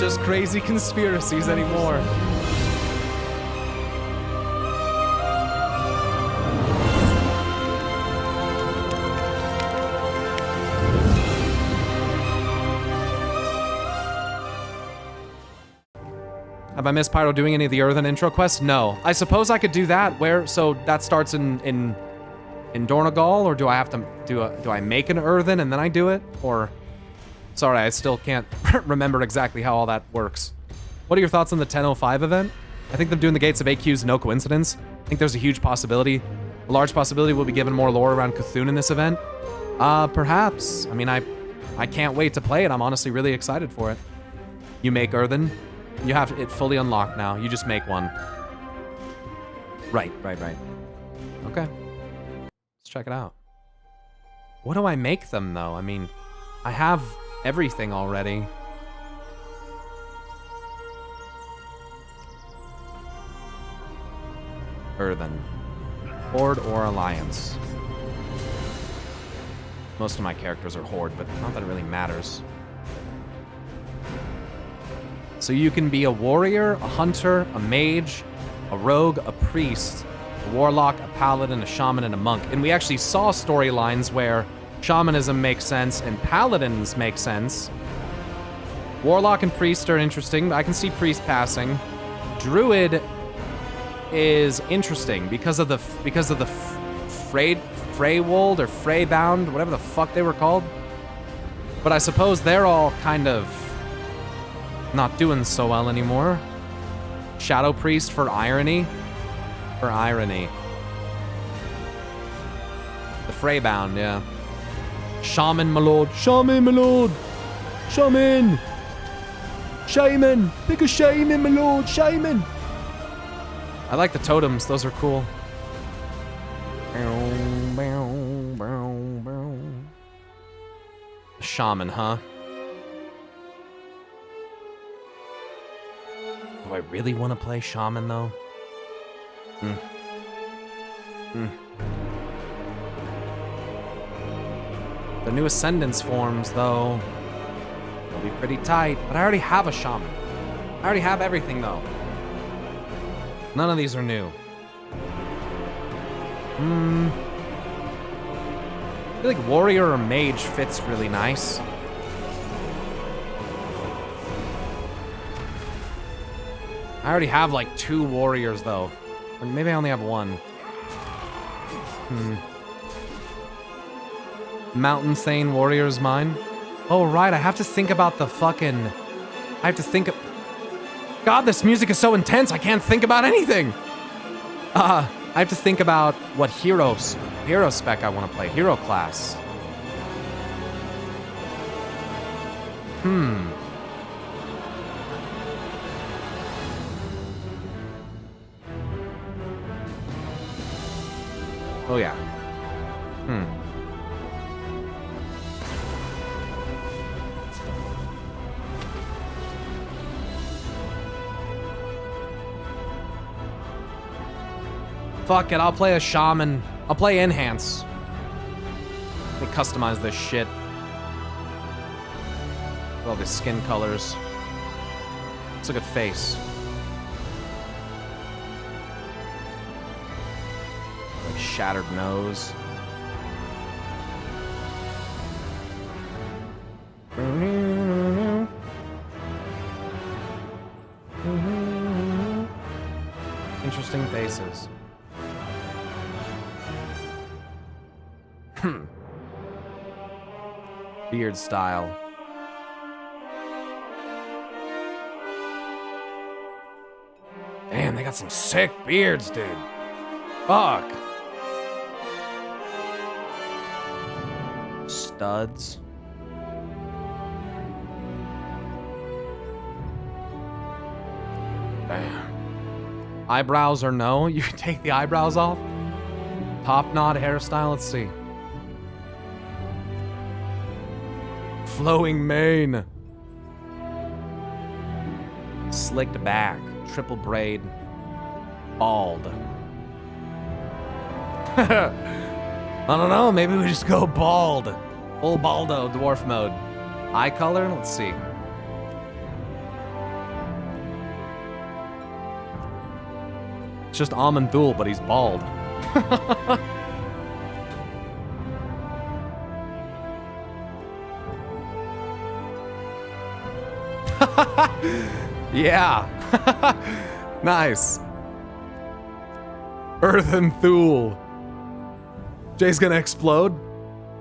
just crazy conspiracies anymore. Have I missed Pyro doing any of the Earthen intro quests? No. I suppose I could do that. Where? So that starts in Dornagal, or do I have to do I make an Earthen and then I do it? Or sorry, I still can't remember exactly how all that works. What are your thoughts on the 10:05 event? I think them doing the Gates of AQ is no coincidence. I think there's a huge possibility. A large possibility we'll be given more lore around Cthulhu in this event. Perhaps. I mean, I can't wait to play it. I'm honestly really excited for it. You make Earthen. You have it fully unlocked now. You just make one. Right. Okay. Let's check it out. What do I make them, though? I mean, I have everything already. Earthen. Horde or Alliance? Most of my characters are Horde, but not that it really matters. So you can be a warrior, a hunter, a mage, a rogue, a priest, a warlock, a paladin, a shaman, and a monk. And we actually saw storylines where shamanism makes sense and paladins make sense. Warlock and priest are interesting. I can see priest passing. Druid is interesting because of the Freywold or Freybound, whatever the fuck they were called. But I suppose they're all kind of not doing so well anymore. Shadow Priest for irony. For irony. The Freybound, yeah. Shaman, my lord. Shaman, my lord. Shaman. Shaman. Pick a shaman, my lord. Shaman. I like the totems. Those are cool. Shaman, huh? Do I really want to play Shaman, though? The new Ascendance forms, though, will be pretty tight. But I already have a Shaman. I already have everything, though. None of these are new. I feel like Warrior or Mage fits really nice. I already have like 2 warriors though. Or maybe I only have 1. Mountain Thane warrior is mine. Oh right, I have to think about the fucking... I have to think of... God, this music is so intense, I can't think about anything! I have to think about what hero spec I want to play. Hero class. Oh yeah. Fuck it, I'll play a shaman. I'll play enhance. Let me customize this shit. With all these skin colors. Let's look at face. Like shattered nose. Interesting faces. Beard style. Damn, they got some sick beards, dude. Fuck. Studs. Damn. Eyebrows or no? You can take the eyebrows off? Top knot hairstyle, let's see. Flowing mane. Slicked back. Triple braid. Bald. I don't know, maybe we just go bald. Full baldo, dwarf mode. Eye color, let's see. It's just Amanthul, but he's bald. Yeah. Nice. Earthen Thul. Jay's gonna explode.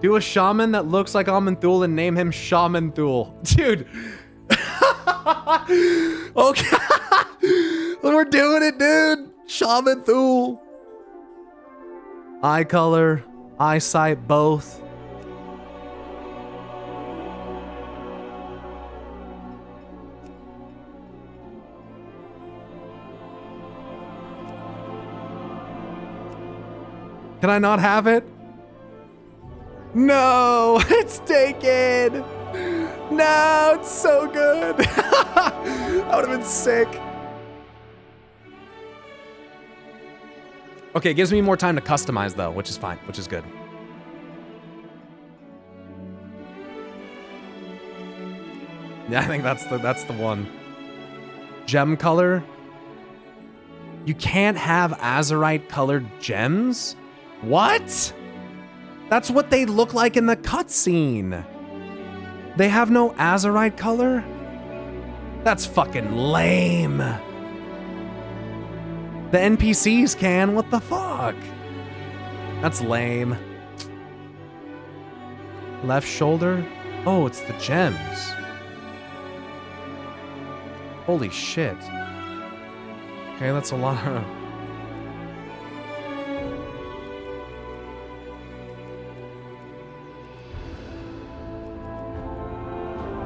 Do a shaman that looks like Amanthul and name him Shaman Thul. Dude. Okay. We're doing it, dude. Shaman Thul. Eye color, eyesight, both. Can I not have it? No, it's taken. No, it's so good. I would have been sick. Okay, it gives me more time to customize though, which is fine, which is good. Yeah, I think that's the one. Gem color. You can't have azurite colored gems? What? That's what they look like in the cutscene. They have no azurite color? That's fucking lame. The NPCs can, what the fuck? That's lame. Left shoulder? Oh, it's the gems. Holy shit. Okay, that's a lot of...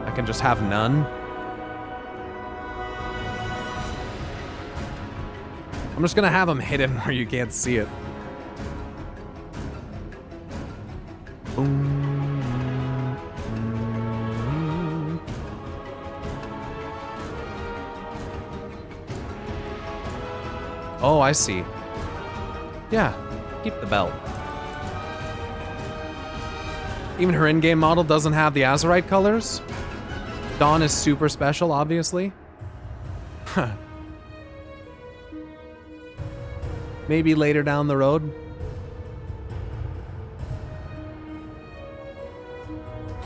I can just have none. I'm just gonna have them hidden where you can't see it. Boom. Oh, I see. Yeah, keep the belt. Even her in-game model doesn't have the azurite colors. Dawn is super special, obviously. Huh. Maybe later down the road.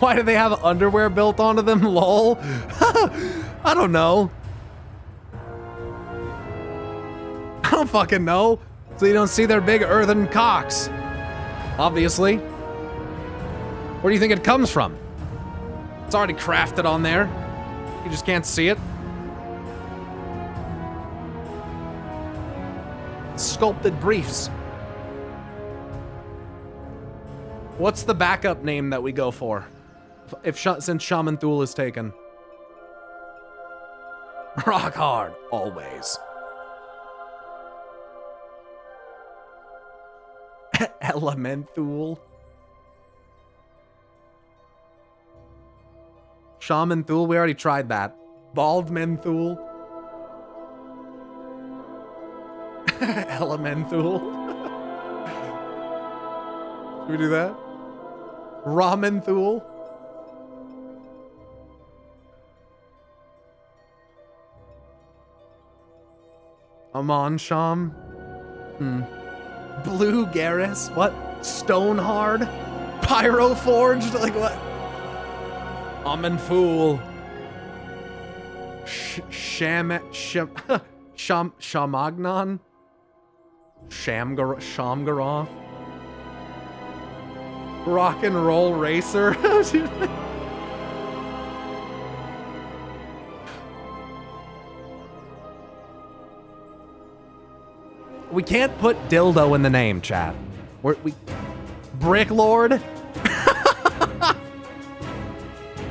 Why do they have underwear built onto them? Lol. I don't know. I don't fucking know. So you don't see their big earthen cocks. Obviously. Where do you think it comes from? It's already crafted on there. You just can't see it. Sculpted briefs. What's the backup name that we go for? Since Shaman Thul is taken. Rock hard, always. Elementhul. Shaman Thul, we already tried that. Bald Menthul. Elementhul. Should we do that? Ramenthul. Amon Sham. Blue Garrus. What? Stonehard? Pyro Forged? Like what? Amanthul. Shamagnon? Shamgaroth? Rock and Roll Racer? We can't put dildo in the name, chat. We Brick Lord?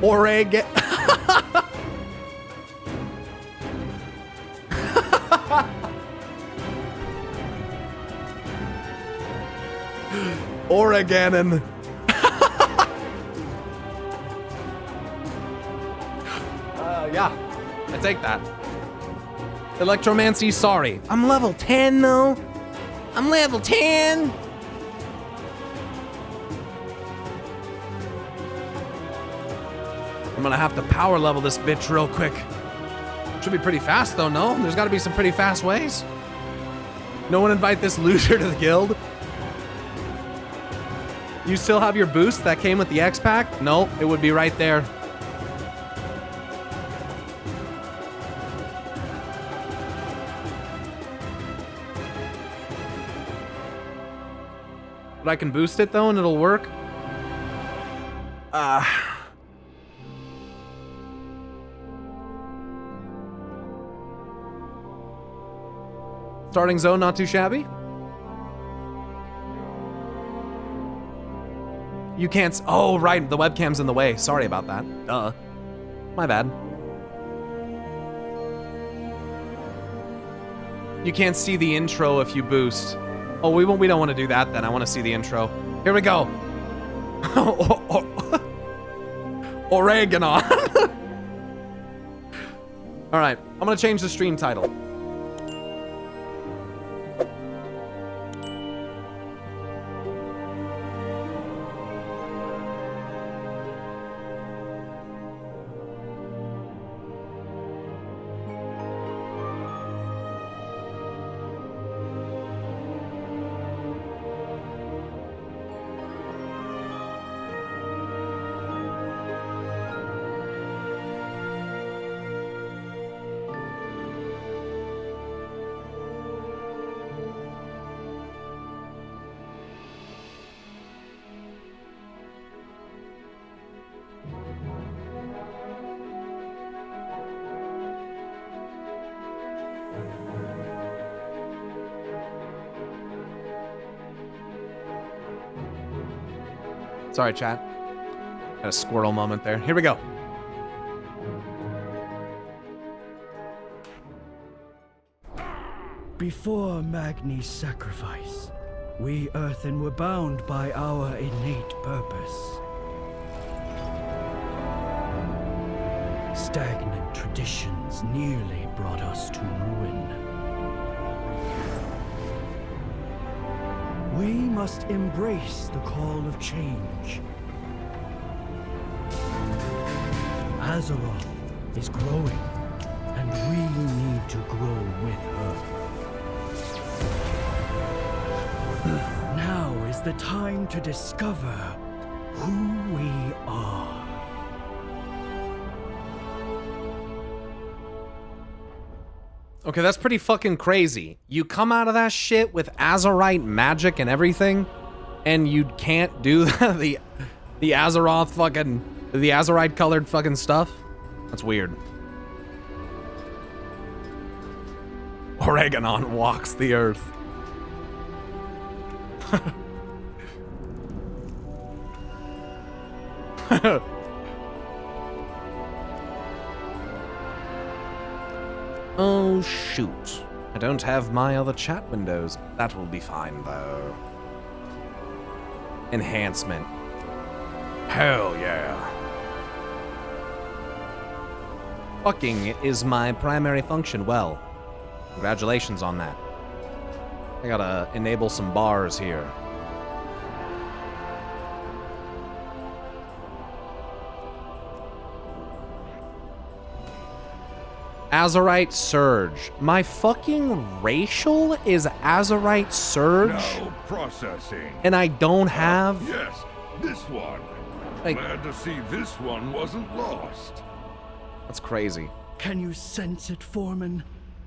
Oregon. Oregonin. Yeah, I take that. Electromancy, sorry. I'm level 10 though. I'm level 10. I'm gonna have to power level this bitch real quick. Should be pretty fast though, no? There's gotta be some pretty fast ways. No one invite this loser to the guild. You still have your boost that came with the X-Pack? No, it would be right there. But I can boost it though and it'll work. Starting zone, not too shabby. You can't, oh right, the webcam's in the way. Sorry about that, duh. My bad. You can't see the intro if you boost. Oh, we don't want to do that then. I want to see the intro. Here we go. Oregano. All right, I'm gonna change the stream title. Sorry, chat. Had a squirrel moment there. Here we go. Before Magni's sacrifice, we Earthen were bound by our innate purpose. Stagnant traditions nearly brought us to ruin. We must embrace the call of change. Azeroth is growing, and we need to grow with her. Now is the time to discover who we are. Okay, that's pretty fucking crazy. You come out of that shit with Azerite magic and everything, and you can't do the Azeroth fucking, the Azerite colored fucking stuff? That's weird. Oregano walks the earth. Oh, shoot. I don't have my other chat windows. That will be fine, though. Enhancement. Hell yeah. Fucking is my primary function. Well, congratulations on that. I gotta enable some bars here. Azerite Surge. My fucking racial is Azerite Surge? Now processing. And I don't have... Yes, this one. Like, glad to see this one wasn't lost. That's crazy. Can you sense it, Foreman?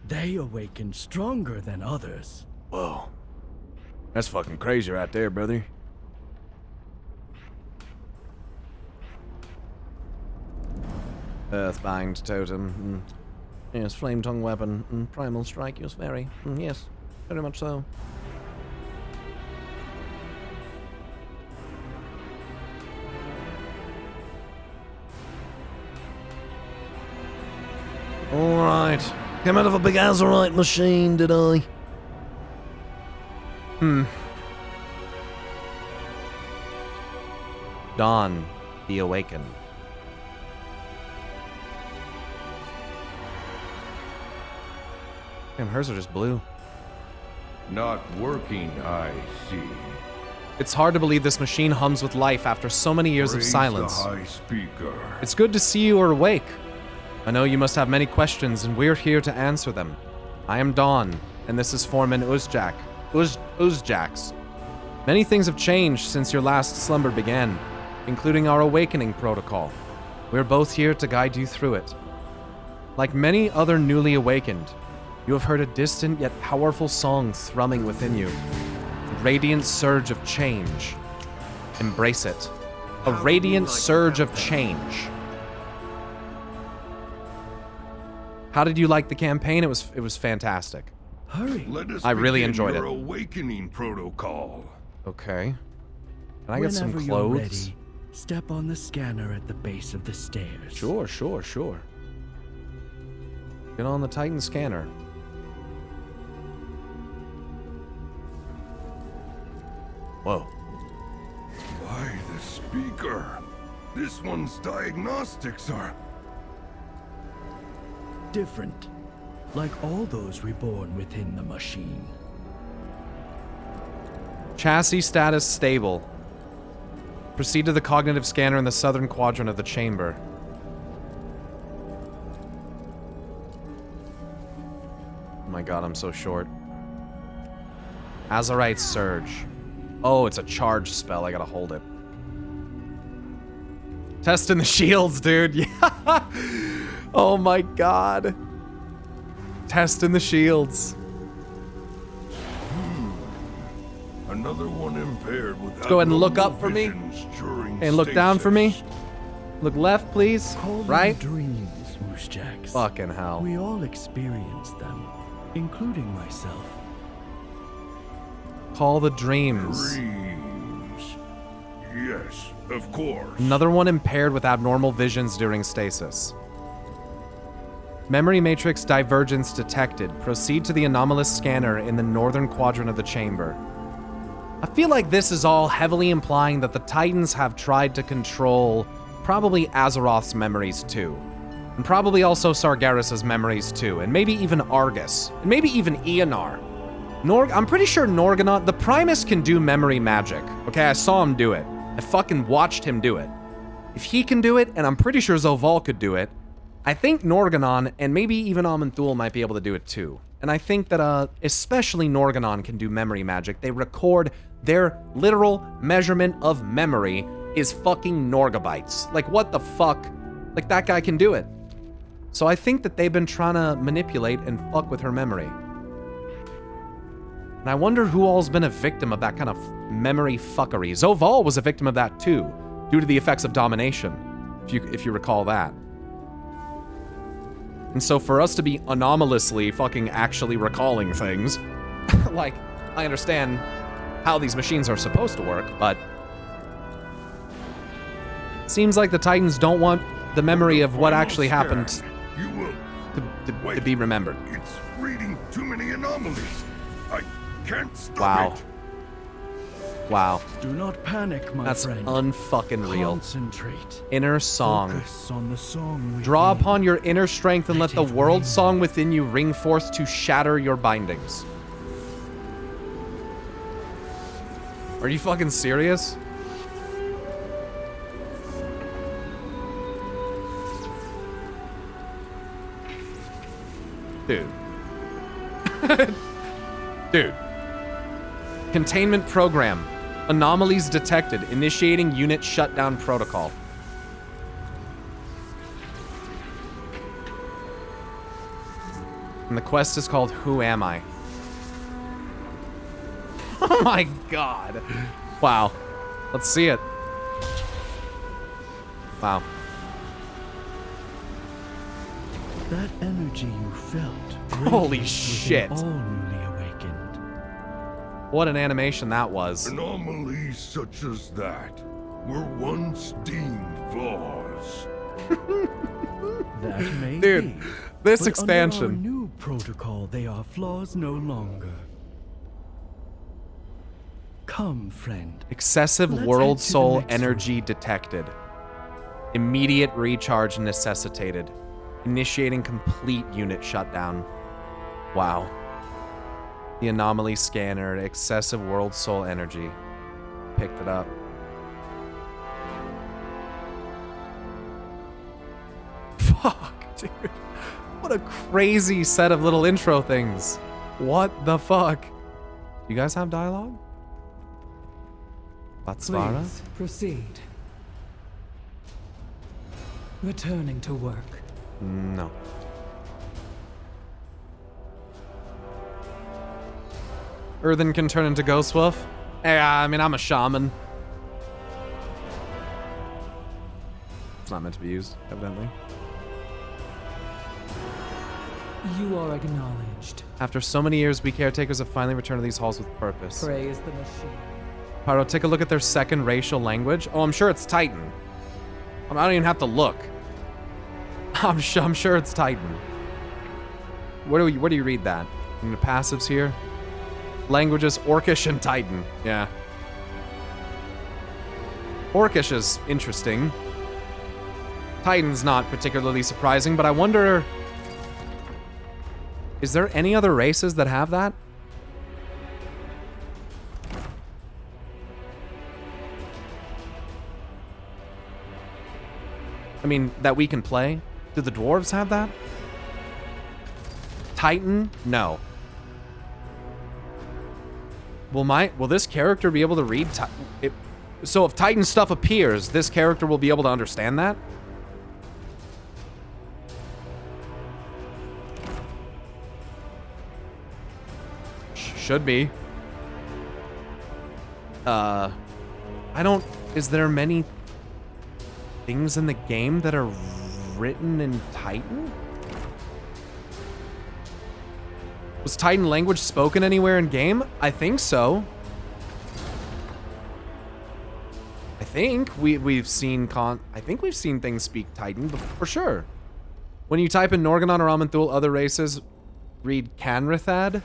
They awaken stronger than others. Whoa. That's fucking crazy right there, brother. Earthbind totem. Yes, flame tongue weapon. Primal strike, yes, very. Yes, very much so. Alright. Came out of a big Azerite machine, did I? Dawn, the Awakened. Damn, hers are just blue. Not working, I see. It's hard to believe this machine hums with life after so many years of Praise silence. the high speaker. It's good to see you are awake. I know you must have many questions, and we're here to answer them. I am Dawn, and this is Foreman Uzjax. Many things have changed since your last slumber began, including our awakening protocol. We're both here to guide you through it. Like many other newly awakened, you have heard a distant yet powerful song thrumming within you. A radiant surge of change. Embrace it. A radiant surge of change. How did you like the campaign? It was fantastic. Hurry. Let us I really begin enjoyed your it. awakening protocol. Okay. Can I get some Whenever clothes? you're ready, step on the scanner at the base of the stairs. Sure. Get on the Titan scanner. Whoa. Why, the speaker. This one's diagnostics are... Different. Like all those reborn within the machine. Chassis status stable. Proceed to the cognitive scanner in the southern quadrant of the chamber. Oh my god, I'm so short. Azurite Surge. Oh, it's a charge spell. I gotta hold it. Testing the shields, dude. Yeah. Oh my god. Testing the shields. Another one impaired with... Go ahead and look up for me. And look down for me. Look left, please. Call them Right? dreams, Moosejacks. Fucking hell. We all experience them, including myself. Call the dreams. Dreams. Yes, of course. Another one impaired with abnormal visions during stasis. Memory matrix divergence detected. Proceed to the anomalous scanner in the northern quadrant of the chamber. I feel like this is all heavily implying that the Titans have tried to control probably Azeroth's memories too. And probably also Sargeras's memories too. And maybe even Argus. And maybe even Eonar. I'm pretty sure Norgannon, the Primus can do memory magic. Okay, I saw him do it. I fucking watched him do it. If he can do it, and I'm pretty sure Zoval could do it, I think Norgannon and maybe even Aman'Thul might be able to do it too. And I think that especially Norgannon can do memory magic. They record their literal measurement of memory is fucking Norgabytes. Like, what the fuck? Like, that guy can do it. So I think that they've been trying to manipulate and fuck with her memory. And I wonder who all's been a victim of that kind of memory fuckery. Zoval was a victim of that too, due to the effects of domination, if you recall that. And so for us to be anomalously fucking actually recalling things, like, I understand how these machines are supposed to work, but seems like the Titans don't want the memory of what actually happened You will... to be remembered. It's reading too many anomalies. I can't stop Wow. it. Wow. Do not panic, my That's friend. unfucking real. Concentrate. Inner song. Focus on the song Draw within. upon your inner strength and let the it world ring. song within you ring forth to shatter your bindings. Are you fucking serious? Dude. Dude. Containment program. Anomalies detected. Initiating unit shutdown protocol. And the quest is called Who Am I? Oh my god. Wow. Let's see it. Wow. That energy you felt. Holy radiates shit. within all newly awakened. What an animation that was. Anomalies such as that were once deemed flaws. That may Dude, be. this But expansion. under our new protocol, they are flaws no longer. Come, friend. Excessive Let's world head to the soul next energy detected. Immediate recharge necessitated. Initiating complete unit shutdown. Wow. The anomaly scanner, excessive world soul energy. Picked it up. Fuck, dude. What a crazy set of little intro things. What the fuck? You guys have dialogue? Batsvara? Please proceed. Returning to work. No. Earthen can turn into Ghost Wolf? Yeah, I mean, I'm a shaman. It's not meant to be used, evidently. You are acknowledged. After so many years, we caretakers have finally returned to these halls with purpose. Praise the machine. Pyro, take a look at their second racial language. Oh, I'm sure it's Titan. I don't even have to look. I'm sure it's Titan. Where do you read that? In the passives here? Languages, Orcish and Titan. Yeah. Orcish is interesting. Titan's not particularly surprising, but I wonder... Is there any other races that have that? I mean, that we can play? Do the dwarves have that? Titan? No. Will this character be able to read so if Titan stuff appears, this character will be able to understand that? Should be. Is there many things in the game that are written in Titan? Was Titan language spoken anywhere in game? I think so. I think we've seen things speak Titan for sure. When you type in Norgannon or Amanthul, other races read Canrithad.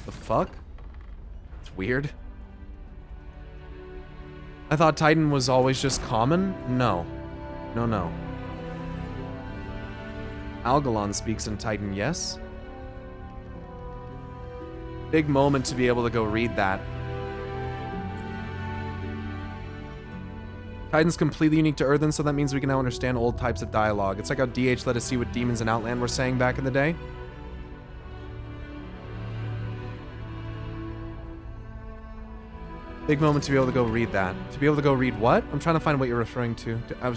The fuck? It's weird. I thought Titan was always just common? No. No. Algalon speaks in Titan, yes. Big moment to be able to go read that. Titan's completely unique to Earthen, so that means we can now understand old types of dialogue. It's like how DH let us see what demons in Outland were saying back in the day. Big moment to be able to go read that. To be able to go read what? I'm trying to find what you're referring to. I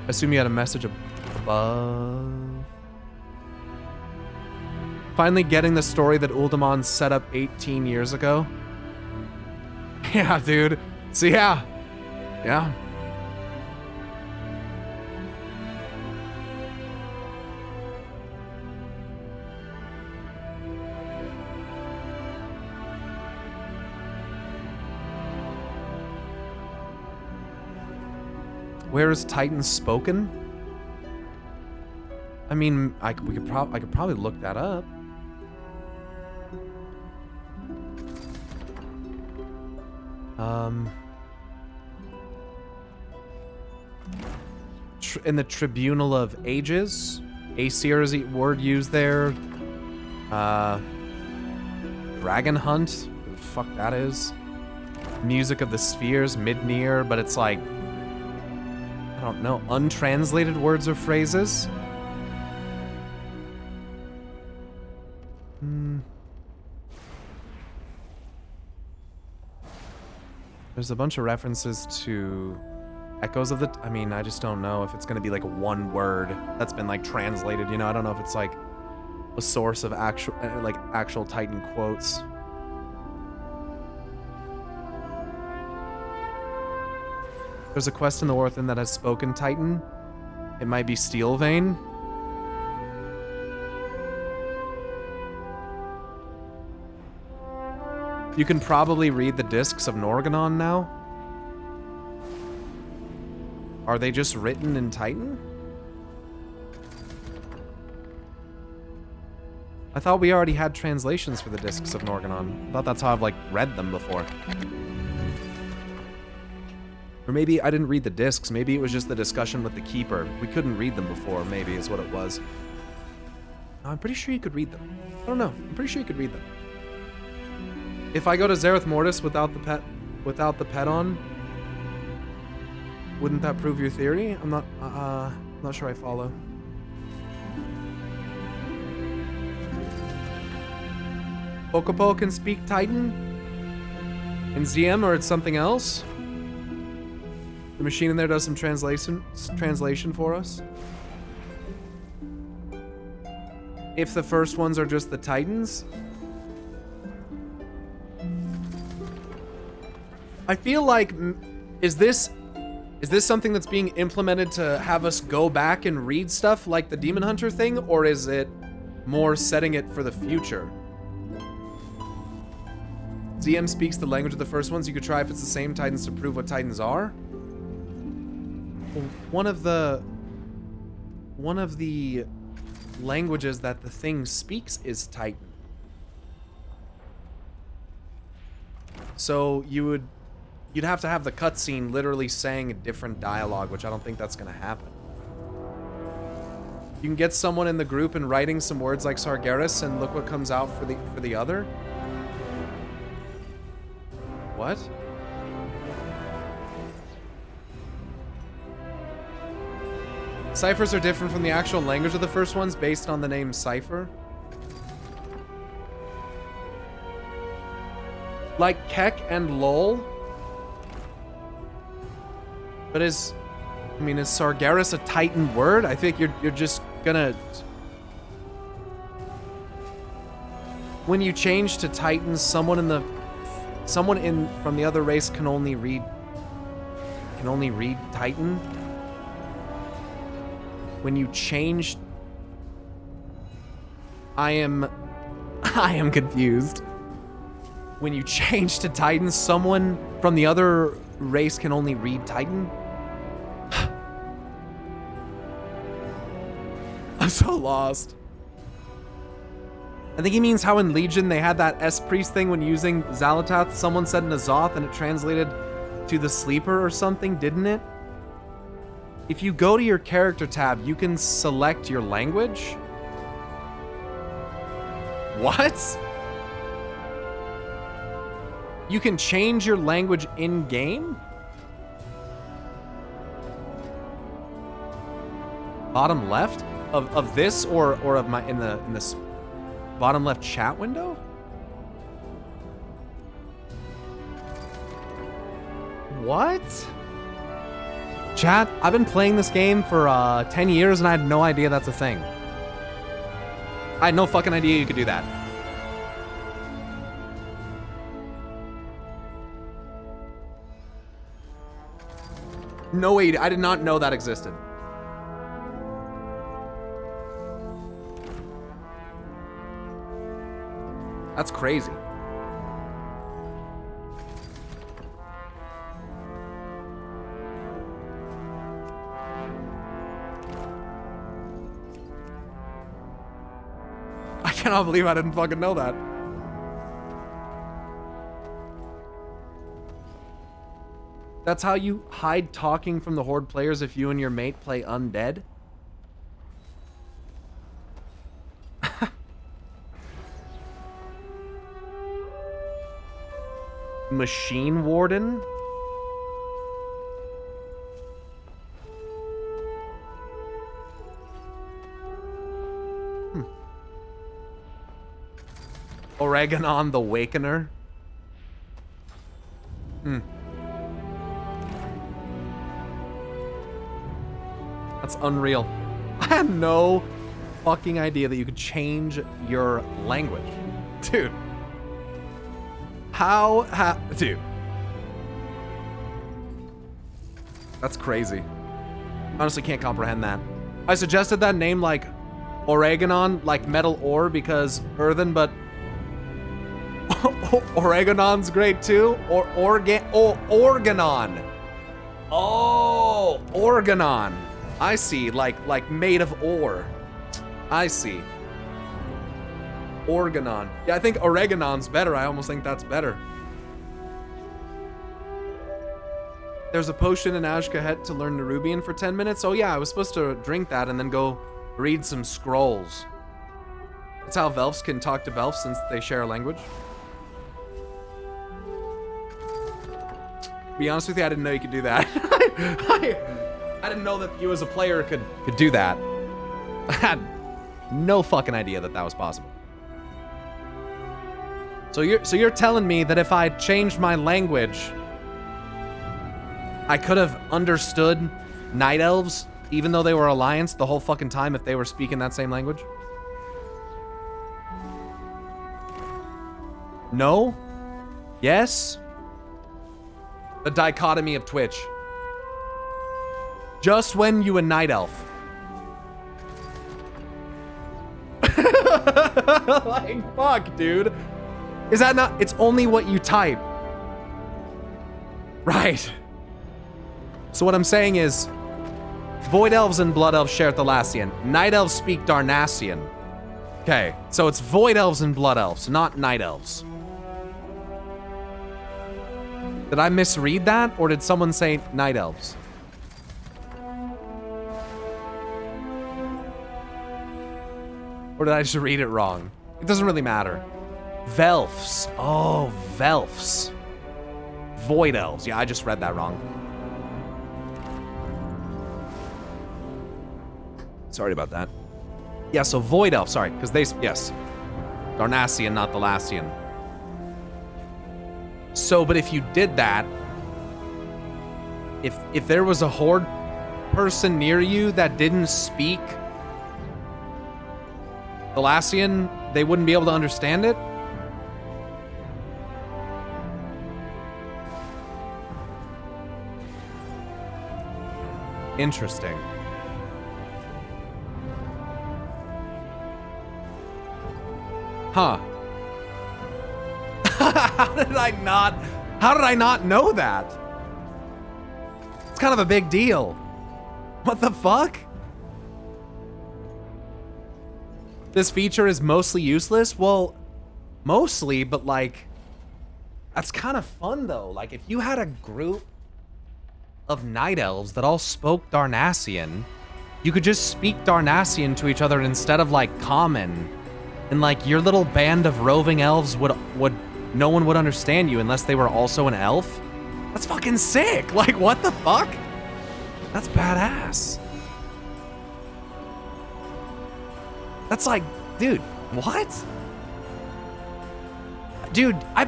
assume you had a message above. Finally getting the story that Uldamon set up 18 years ago. Yeah, dude. So yeah. Yeah. Where is Titan spoken? I mean, I could probably look that up. In the Tribunal of Ages, Aesir is a word used there. Dragon Hunt, what the fuck that is. Music of the Spheres, Midnir, but it's like, I don't know, untranslated words or phrases. There's a bunch of references to echoes of the... I mean, I just don't know if it's going to be like one word that's been like translated, you know? I don't know if it's like a source of actual Titan quotes. There's a quest in the Earthen that has spoken Titan. It might be Steelvein. You can probably read the discs of Norgannon now. Are they just written in Titan? I thought we already had translations for the discs of Norgannon. I thought that's how I've like read them before. Or maybe I didn't read the discs. Maybe it was just the discussion with the Keeper. We couldn't read them before, maybe is what it was. I'm pretty sure you could read them. I don't know. I'm pretty sure you could read them. If I go to Zereth Mortis without the pet on, wouldn't that prove your theory? I'm not sure I follow. Pokepo can speak Titan in ZM, or it's something else. The machine in there does some translation for us. If the first ones are just the Titans. I feel like, is this something that's being implemented to have us go back and read stuff like the Demon Hunter thing, or is it more setting it for the future? ZM speaks the language of the first ones. You could try if it's the same Titans to prove what Titans are. One of the languages that the thing speaks is Titan. So you'd have to have the cutscene literally saying a different dialogue, which I don't think that's gonna happen. You can get someone in the group and writing some words like Sargeras, and look what comes out for the other. What? Ciphers are different from the actual language of the first ones based on the name Cipher. Like Kek and Lol. But is Sargeras a Titan word? I think you're just gonna... When you change to Titan, someone from the other race can only read Titan. When you change, I am confused. When you change to Titan, someone from the other race can only read Titan. I'm so lost. I think he means how in Legion they had that S-Priest thing when using Xalatath. Someone said Nazoth and it translated to the Sleeper or something, didn't it? If you go to your character tab, you can select your language. What? You can change your language in-game? Bottom left of this or of my in this bottom left chat window? What? Chat, I've been playing this game for 10 years and I had no idea that's a thing. I had no fucking idea you could do that. No way, I did not know that existed. That's crazy. I cannot believe I didn't fucking know that. That's how you hide talking from the Horde players if you and your mate play undead? Machine Warden? Oreganon the Wakener? That's unreal. I had no fucking idea that you could change your language. Dude. Dude. That's crazy. Honestly can't comprehend that. I suggested that name like Oreganon, like metal ore, because Earthen, but Oreganon's great too. Organon. Oh, Organon. I see, like made of ore. I see. Organon. Yeah, I think Oreganon's better. I almost think that's better. There's a potion in Azkahet to learn Nerubian for 10 minutes. Oh yeah, I was supposed to drink that and then go read some scrolls. That's how Velfs can talk to Belfs since they share a language. To be honest with you, I didn't know you could do that. I didn't know that you as a player could do that. I had no fucking idea that that was possible. So you're telling me that if I changed my language, I could have understood Night Elves, even though they were Alliance, the whole fucking time if they were speaking that same language? No? Yes? The dichotomy of Twitch. Just when you a Night Elf. Like, fuck, dude. Is that not? It's only what you type. Right. So what I'm saying is, Void Elves and Blood Elves share Thalassian. Night Elves speak Darnassian. Okay, so it's Void Elves and Blood Elves, not Night Elves. Did I misread that, or did someone say Night Elves? Or did I just read it wrong? It doesn't really matter. Velfs. Oh, Velfs. Void Elves. Yeah, I just read that wrong. Sorry about that. Yeah, so Void Elf, sorry, because they, yes. Darnassian, not Thalassian. So, but if you did that, if there was a Horde person near you that didn't speak Thalassian, they wouldn't be able to understand it? Interesting. Huh. How did I not know that? It's kind of a big deal. What the fuck? This feature is mostly useless? Well, mostly, but like, that's kind of fun though. Like, if you had a group of Night Elves that all spoke Darnassian, you could just speak Darnassian to each other instead of like common. And like your little band of roving elves would no one would understand you unless they were also an elf. That's fucking sick. Like, what the fuck? That's badass. That's like, dude, what? Dude, I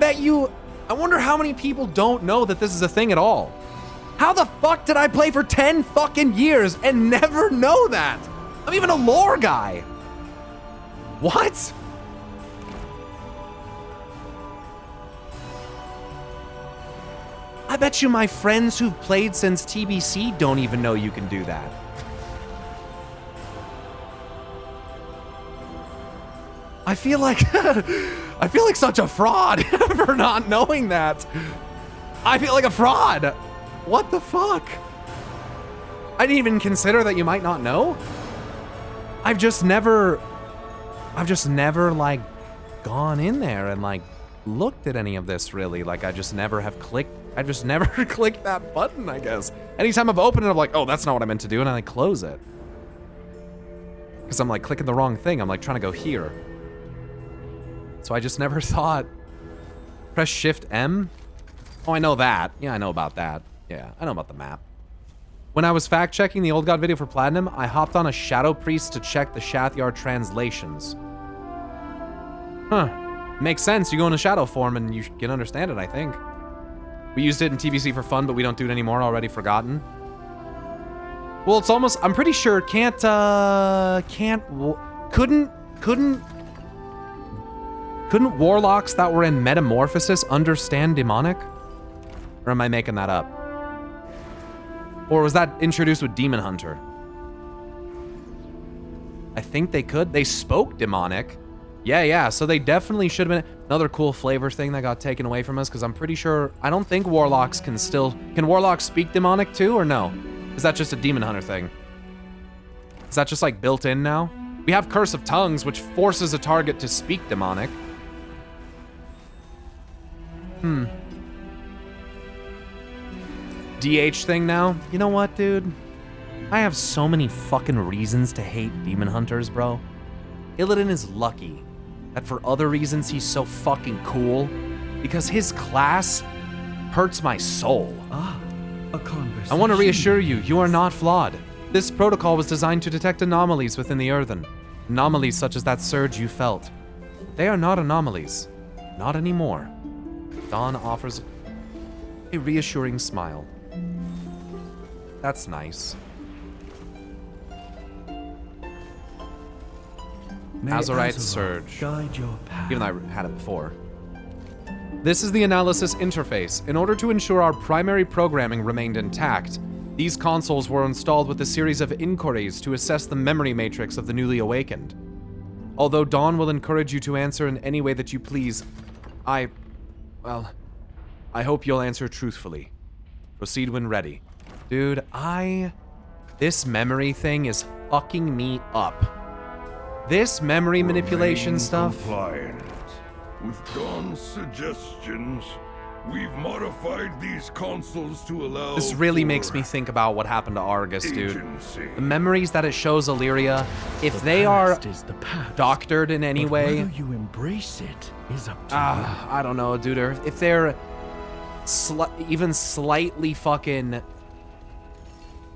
wonder how many people don't know that this is a thing at all. How the fuck did I play for 10 fucking years and never know that? I'm even a lore guy. What? I bet you my friends who've played since TBC don't even know you can do that. I feel like such a fraud for not knowing that. I feel like a fraud. What the fuck? I didn't even consider that you might not know. I've just never like gone in there and like looked at any of this really. Like I just never clicked that button, I guess. Anytime I've opened it, I'm like, oh, that's not what I meant to do, and I like close it. Because I'm like clicking the wrong thing. I'm like trying to go here. So I just never thought. Press Shift M? Oh, I know that. Yeah, I know about that. Yeah, I know about the map. When I was fact-checking the Old God video for Platinum, I hopped on a Shadow Priest to check the Shathyar translations. Huh. Makes sense. You go into Shadow form and you can understand it, I think. We used it in TBC for fun, but we don't do it anymore. Already forgotten. Well, it's almost... I'm pretty sure couldn't warlocks that were in Metamorphosis understand demonic? Or am I making that up? Or was that introduced with Demon Hunter? I think they could. They spoke demonic. Yeah, so they definitely should have been. Another cool flavor thing that got taken away from us, because I'm pretty sure, I don't think warlocks can warlocks speak demonic too, or no? Is that just a Demon Hunter thing? Is that just like built in now? We have Curse of Tongues, which forces a target to speak demonic. DH thing now? You know what, dude? I have so many fucking reasons to hate Demon Hunters, bro. Illidan is lucky that for other reasons he's so fucking cool, because his class hurts my soul. A conversation. I want to reassure you, you are not flawed. This protocol was designed to detect anomalies within the Earthen. Anomalies such as that surge you felt. They are not anomalies. Not anymore. Dawn offers a reassuring smile. That's nice. May Azurite Azeroth Surge. guide your path. Even though I had it before. This is the analysis interface. In order to ensure our primary programming remained intact, these consoles were installed with a series of inquiries to assess the memory matrix of the newly awakened. Although Dawn will encourage you to answer in any way that you please, I hope you'll answer truthfully. Proceed when ready. Dude, this memory thing is fucking me up. This memory manipulation Remain stuff. compliant. With Dawn's suggestions, we've modified these consoles to allow This really for makes me think about what happened to Argus, dude. agency. The memories that it shows Illyria, if The they are past is the past, doctored in any but way, whether you embrace it is up to you. I don't know, dude. Or if they're even slightly fucking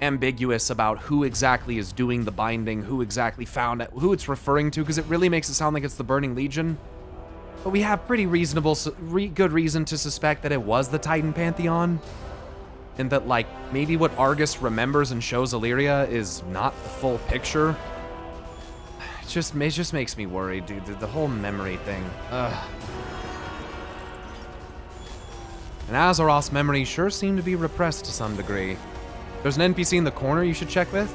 ambiguous about who exactly is doing the binding, who exactly found it, who it's referring to, because it really makes it sound like it's the Burning Legion. But we have pretty good reason to suspect that it was the Titan Pantheon. And that, like, maybe what Argus remembers and shows Illyria is not the full picture. It just makes me worried, dude. The whole memory thing. Ugh. And Azeroth's memories sure seem to be repressed to some degree. There's an NPC in the corner you should check with.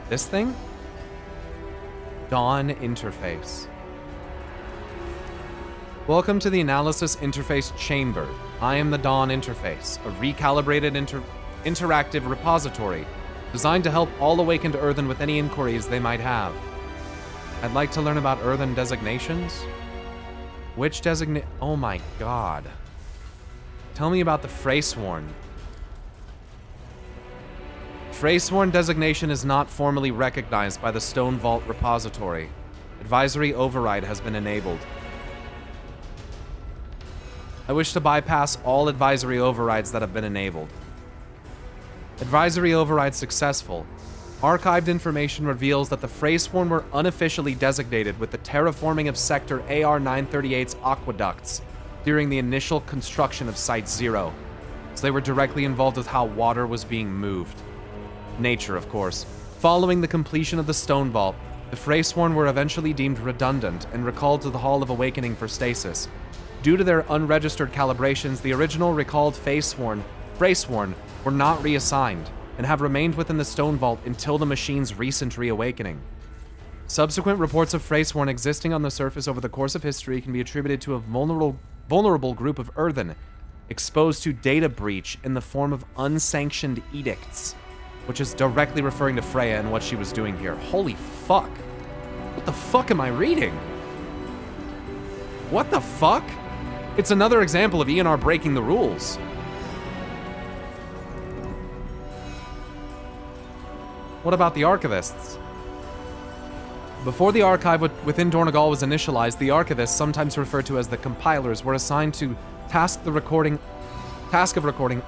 This thing? Dawn Interface. Welcome to the Analysis Interface Chamber. I am the Dawn Interface, a recalibrated interactive repository designed to help all awakened Earthen with any inquiries they might have. I'd like to learn about Earthen designations. Which designate? Oh my god. Tell me about the Freysworn. Freysworn designation is not formally recognized by the Stone Vault repository. Advisory override has been enabled. I wish to bypass all advisory overrides that have been enabled. Advisory override successful. Archived information reveals that the Freysworn were unofficially designated with the terraforming of Sector AR-938's aqueducts during the initial construction of Site 0, so they were directly involved with how water was being moved. Nature, of course. Following the completion of the Stone Vault, the Freysworn were eventually deemed redundant and recalled to the Hall of Awakening for stasis. Due to their unregistered calibrations, the original recalled Freysworn were not reassigned and have remained within the Stone Vault until the machine's recent reawakening. Subsequent reports of Freysworn existing on the surface over the course of history can be attributed to a vulnerable group of Earthen exposed to data breach in the form of unsanctioned edicts, which is directly referring to Freya and what she was doing here. Holy fuck. What the fuck am I reading? What the fuck? It's another example of ENR breaking the rules. What about the archivists? Before the archive within Dornogal was initialized, the archivists, sometimes referred to as the compilers, were assigned to task of recording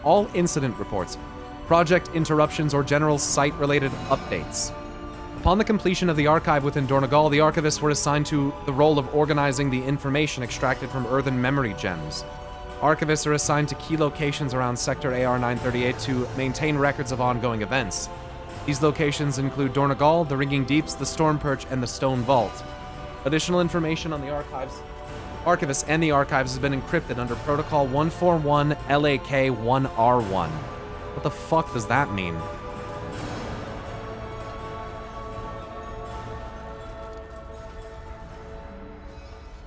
all incident reports, project interruptions, or general site-related updates. Upon the completion of the archive within Dornogal, the archivists were assigned to the role of organizing the information extracted from Earthen memory gems. Archivists are assigned to key locations around Sector AR-938 to maintain records of ongoing events. These locations include Dornogal, the Ringing Deeps, the Storm Perch, and the Stone Vault. Additional information on the archivists and the archives has been encrypted under Protocol 141 LAK1R1. What the fuck does that mean?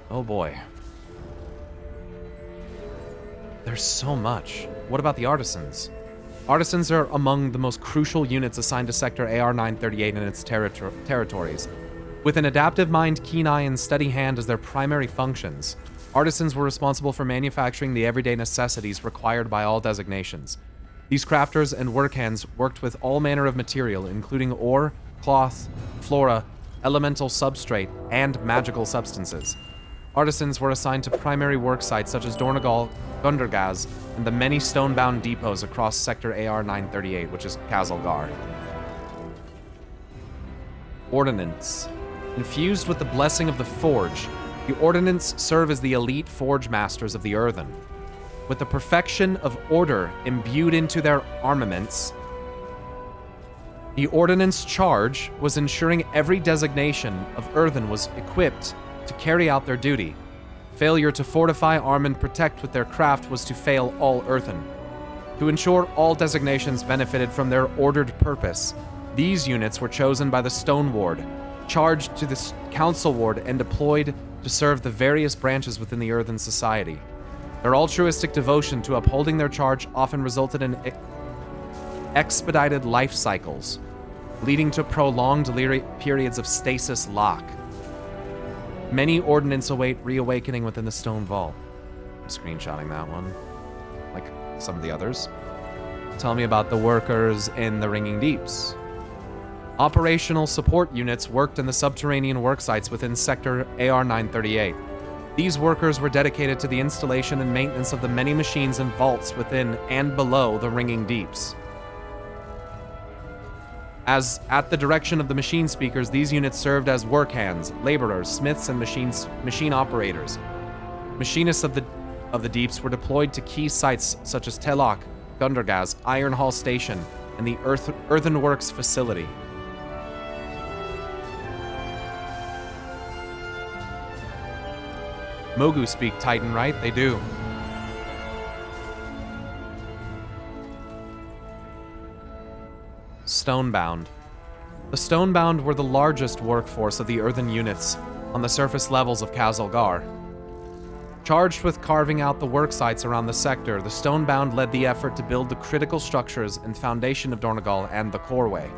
Oh boy. There's so much. What about the artisans? Artisans are among the most crucial units assigned to Sector AR-938 and its territories. With an adaptive mind, keen eye, and steady hand as their primary functions, artisans were responsible for manufacturing the everyday necessities required by all designations. These crafters and workhands worked with all manner of material, including ore, cloth, flora, elemental substrate, and magical substances. Artisans were assigned to primary work sites such as Dornogal, Gundergaz, and the many stone-bound depots across Sector AR-938, which is Kazalgar. Ordnance. Infused with the blessing of the Forge, The Ordnance serve as the elite forge masters of the Earthen. With the perfection of order imbued into their armaments, the Ordnance charge was ensuring every designation of Earthen was equipped to carry out their duty. Failure to fortify, arm, and protect with their craft was to fail all Earthen. To ensure all designations benefited from their ordered purpose, these units were chosen by the Stone Ward, charged to the Council Ward, and deployed to serve the various branches within the Earthen Society. Their altruistic devotion to upholding their charge often resulted in expedited life cycles, leading to prolonged periods of stasis lock. Many ordnance await reawakening within the Stone Vault. I'm screenshotting that one, like some of the others. Tell me about the workers in the Ringing Deeps. Operational support units worked in the subterranean work sites within Sector AR-938. These workers were dedicated to the installation and maintenance of the many machines and vaults within and below the Ringing Deeps. As at the direction of the machine speakers, these units served as work hands, laborers, smiths, and machine operators. Machinists of the deeps were deployed to key sites such as Telok, Gundergaz, Iron Hall Station, and the Earthen Works facility. Mogu speak Titan, right? They do. Stonebound. The Stonebound were the largest workforce of the Earthen units on the surface levels of Kazalgar. Charged with carving out the work sites around the sector, the Stonebound led the effort to build the critical structures and foundation of Dornogal and the Coreway.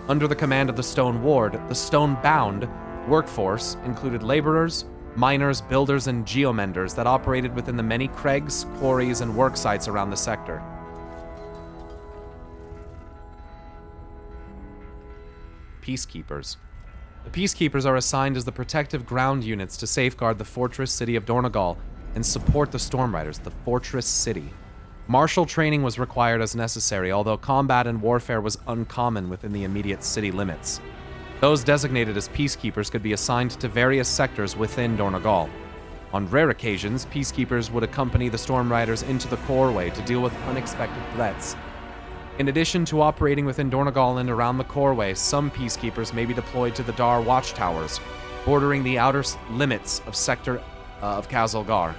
Under the command of the Stone Ward, the Stonebound workforce included laborers, miners, builders, and geomenders that operated within the many crags, quarries, and work sites around the sector. Peacekeepers. The Peacekeepers are assigned as the protective ground units to safeguard the fortress city of Dornogal and support the Stormriders, the fortress city. Martial training was required as necessary, although combat and warfare was uncommon within the immediate city limits. Those designated as Peacekeepers could be assigned to various sectors within Dornogal. On rare occasions, Peacekeepers would accompany the Stormriders into the Coreway to deal with unexpected threats. In addition to operating within Dornogal and around the Coreway, some Peacekeepers may be deployed to the Dar Watchtowers, bordering the outer limits of Sector of Kazalgar.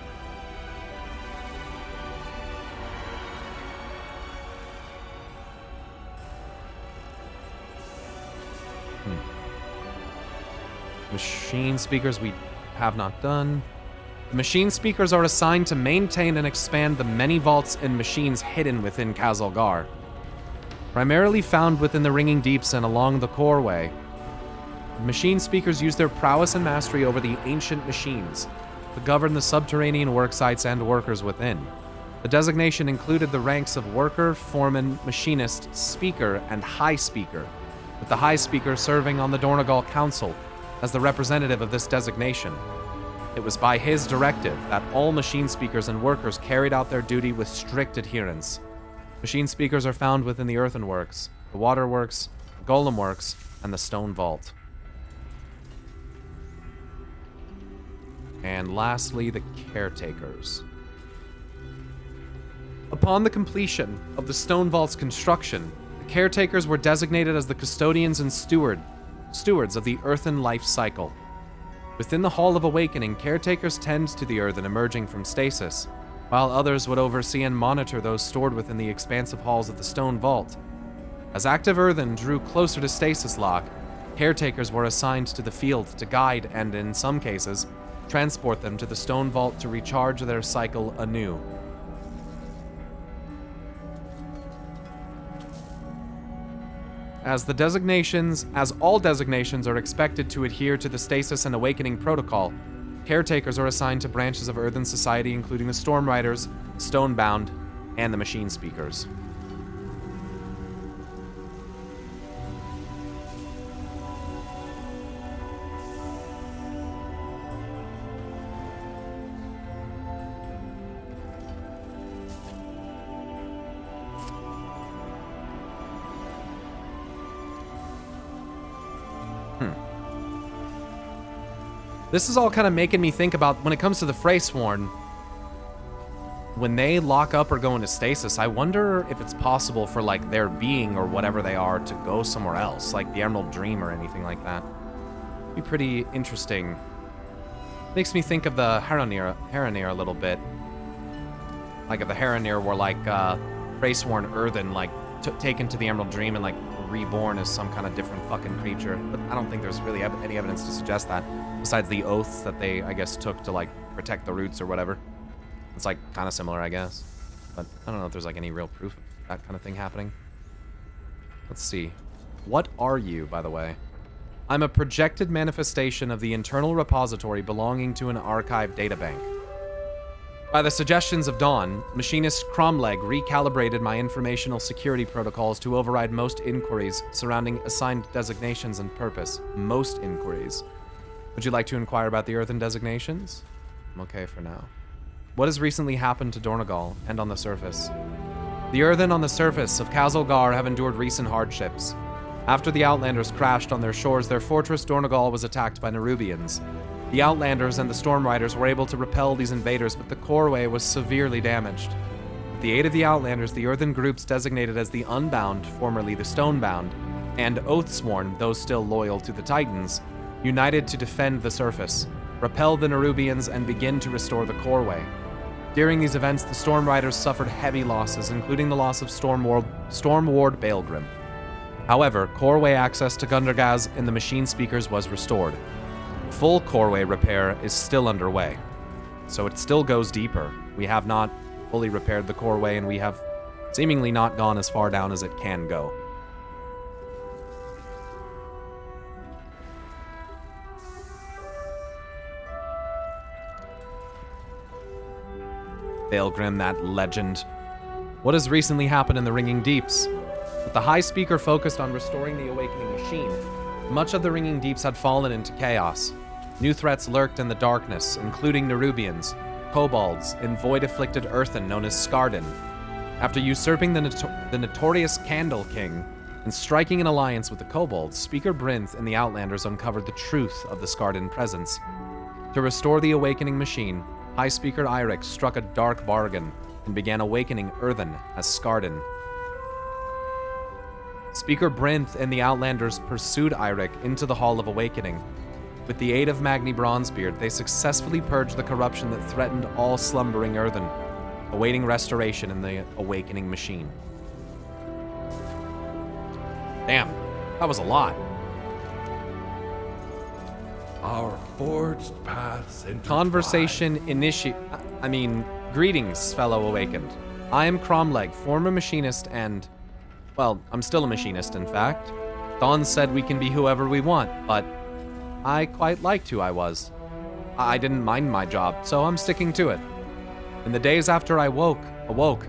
Machine speakers we have not done. The machine speakers are assigned to maintain and expand the many vaults and machines hidden within Kazalgar. Primarily found within the Ringing Deeps and along the Coreway, machine speakers use their prowess and mastery over the ancient machines to govern the subterranean work sites and workers within. The designation included the ranks of worker, foreman, machinist, speaker, and high speaker, with the high speaker serving on the Dornogal Council as the representative of this designation. It was by his directive that all machine speakers and workers carried out their duty with strict adherence. Machine speakers are found within the Earthen Works, the Water Works, the Golem Works, and the Stone Vault. And lastly, the Caretakers. Upon the completion of the Stone Vault's construction, the Caretakers were designated as the custodians and stewards of the Earthen life cycle. Within the Hall of Awakening, Caretakers tend to the Earthen emerging from stasis, while others would oversee and monitor those stored within the expansive halls of the Stone Vault. As active Earthen drew closer to stasis lock, Caretakers were assigned to the field to guide and, in some cases, transport them to the Stone Vault to recharge their cycle anew. As all designations are expected to adhere to the Stasis and Awakening protocol, Caretakers are assigned to branches of Earthen Society, including the Stormriders, Stonebound, and the Machine Speakers. This is all kind of making me think about when it comes to the Freysworn. When they lock up or go into stasis, I wonder if it's possible for like their being or whatever they are to go somewhere else, like the Emerald Dream or anything like that. Be pretty interesting. Makes me think of the Haranir a little bit. Like if the Haranir were like Freysworn Earthen, like taken to the Emerald Dream and like reborn as some kind of different fucking creature. But I don't think there's really any evidence to suggest that, besides the oaths that they, I guess, took to like protect the roots or whatever. It's like kind of similar, I guess. But I don't know if there's like any real proof of that kind of thing happening. Let's see. What are you, by the way? I'm a projected manifestation of the internal repository belonging to an archive databank. By the suggestions of Dawn, Machinist Cromleg recalibrated my informational security protocols to override most inquiries surrounding assigned designations and purpose. Most inquiries. Would you like to inquire about the Earthen designations? I'm okay for now. What has recently happened to Dornogal and on the surface? The Earthen on the surface of Kazalgar have endured recent hardships. After the Outlanders crashed on their shores, their fortress Dornogal was attacked by Nerubians. The Outlanders and the Storm Riders were able to repel these invaders, but the coreway was severely damaged. With the aid of the Outlanders, the Earthen groups designated as the Unbound, formerly the Stonebound, and Oathsworn, those still loyal to the Titans, united to defend the surface, repel the Nerubians, and begin to restore the coreway. During these events, the Storm Riders suffered heavy losses, including the loss of Storm Ward Baelgrim. However, coreway access to Gundergaz and the machine speakers was restored. Full coreway repair is still underway, so it still goes deeper. We have not fully repaired the coreway, and we have seemingly not gone as far down as it can go. Baelgrim, that legend. What has recently happened in the Ringing Deeps? With the High Speaker focused on restoring the Awakening Machine, much of the Ringing Deeps had fallen into chaos. New threats lurked in the darkness, including Nerubians, kobolds, and void-afflicted Earthen known as Skarden. After usurping the notorious Candle King and striking an alliance with the kobolds, Speaker Brinth and the Outlanders uncovered the truth of the Skarden presence. To restore the Awakening Machine, High Speaker Eirik struck a dark bargain and began awakening Earthen as Skarden. Speaker Brinth and the Outlanders pursued Eirik into the Hall of Awakening. With the aid of Magni Bronzebeard, they successfully purged the corruption that threatened all slumbering Earthen, awaiting restoration in the Awakening Machine. Damn, that was a lot. Our forged paths into Conversation greetings, fellow Awakened. I am Cromleg, former machinist and... well, I'm still a machinist, in fact. Dawn said we can be whoever we want, but I quite liked who I was. I didn't mind my job, so I'm sticking to it. In the days after I awoke,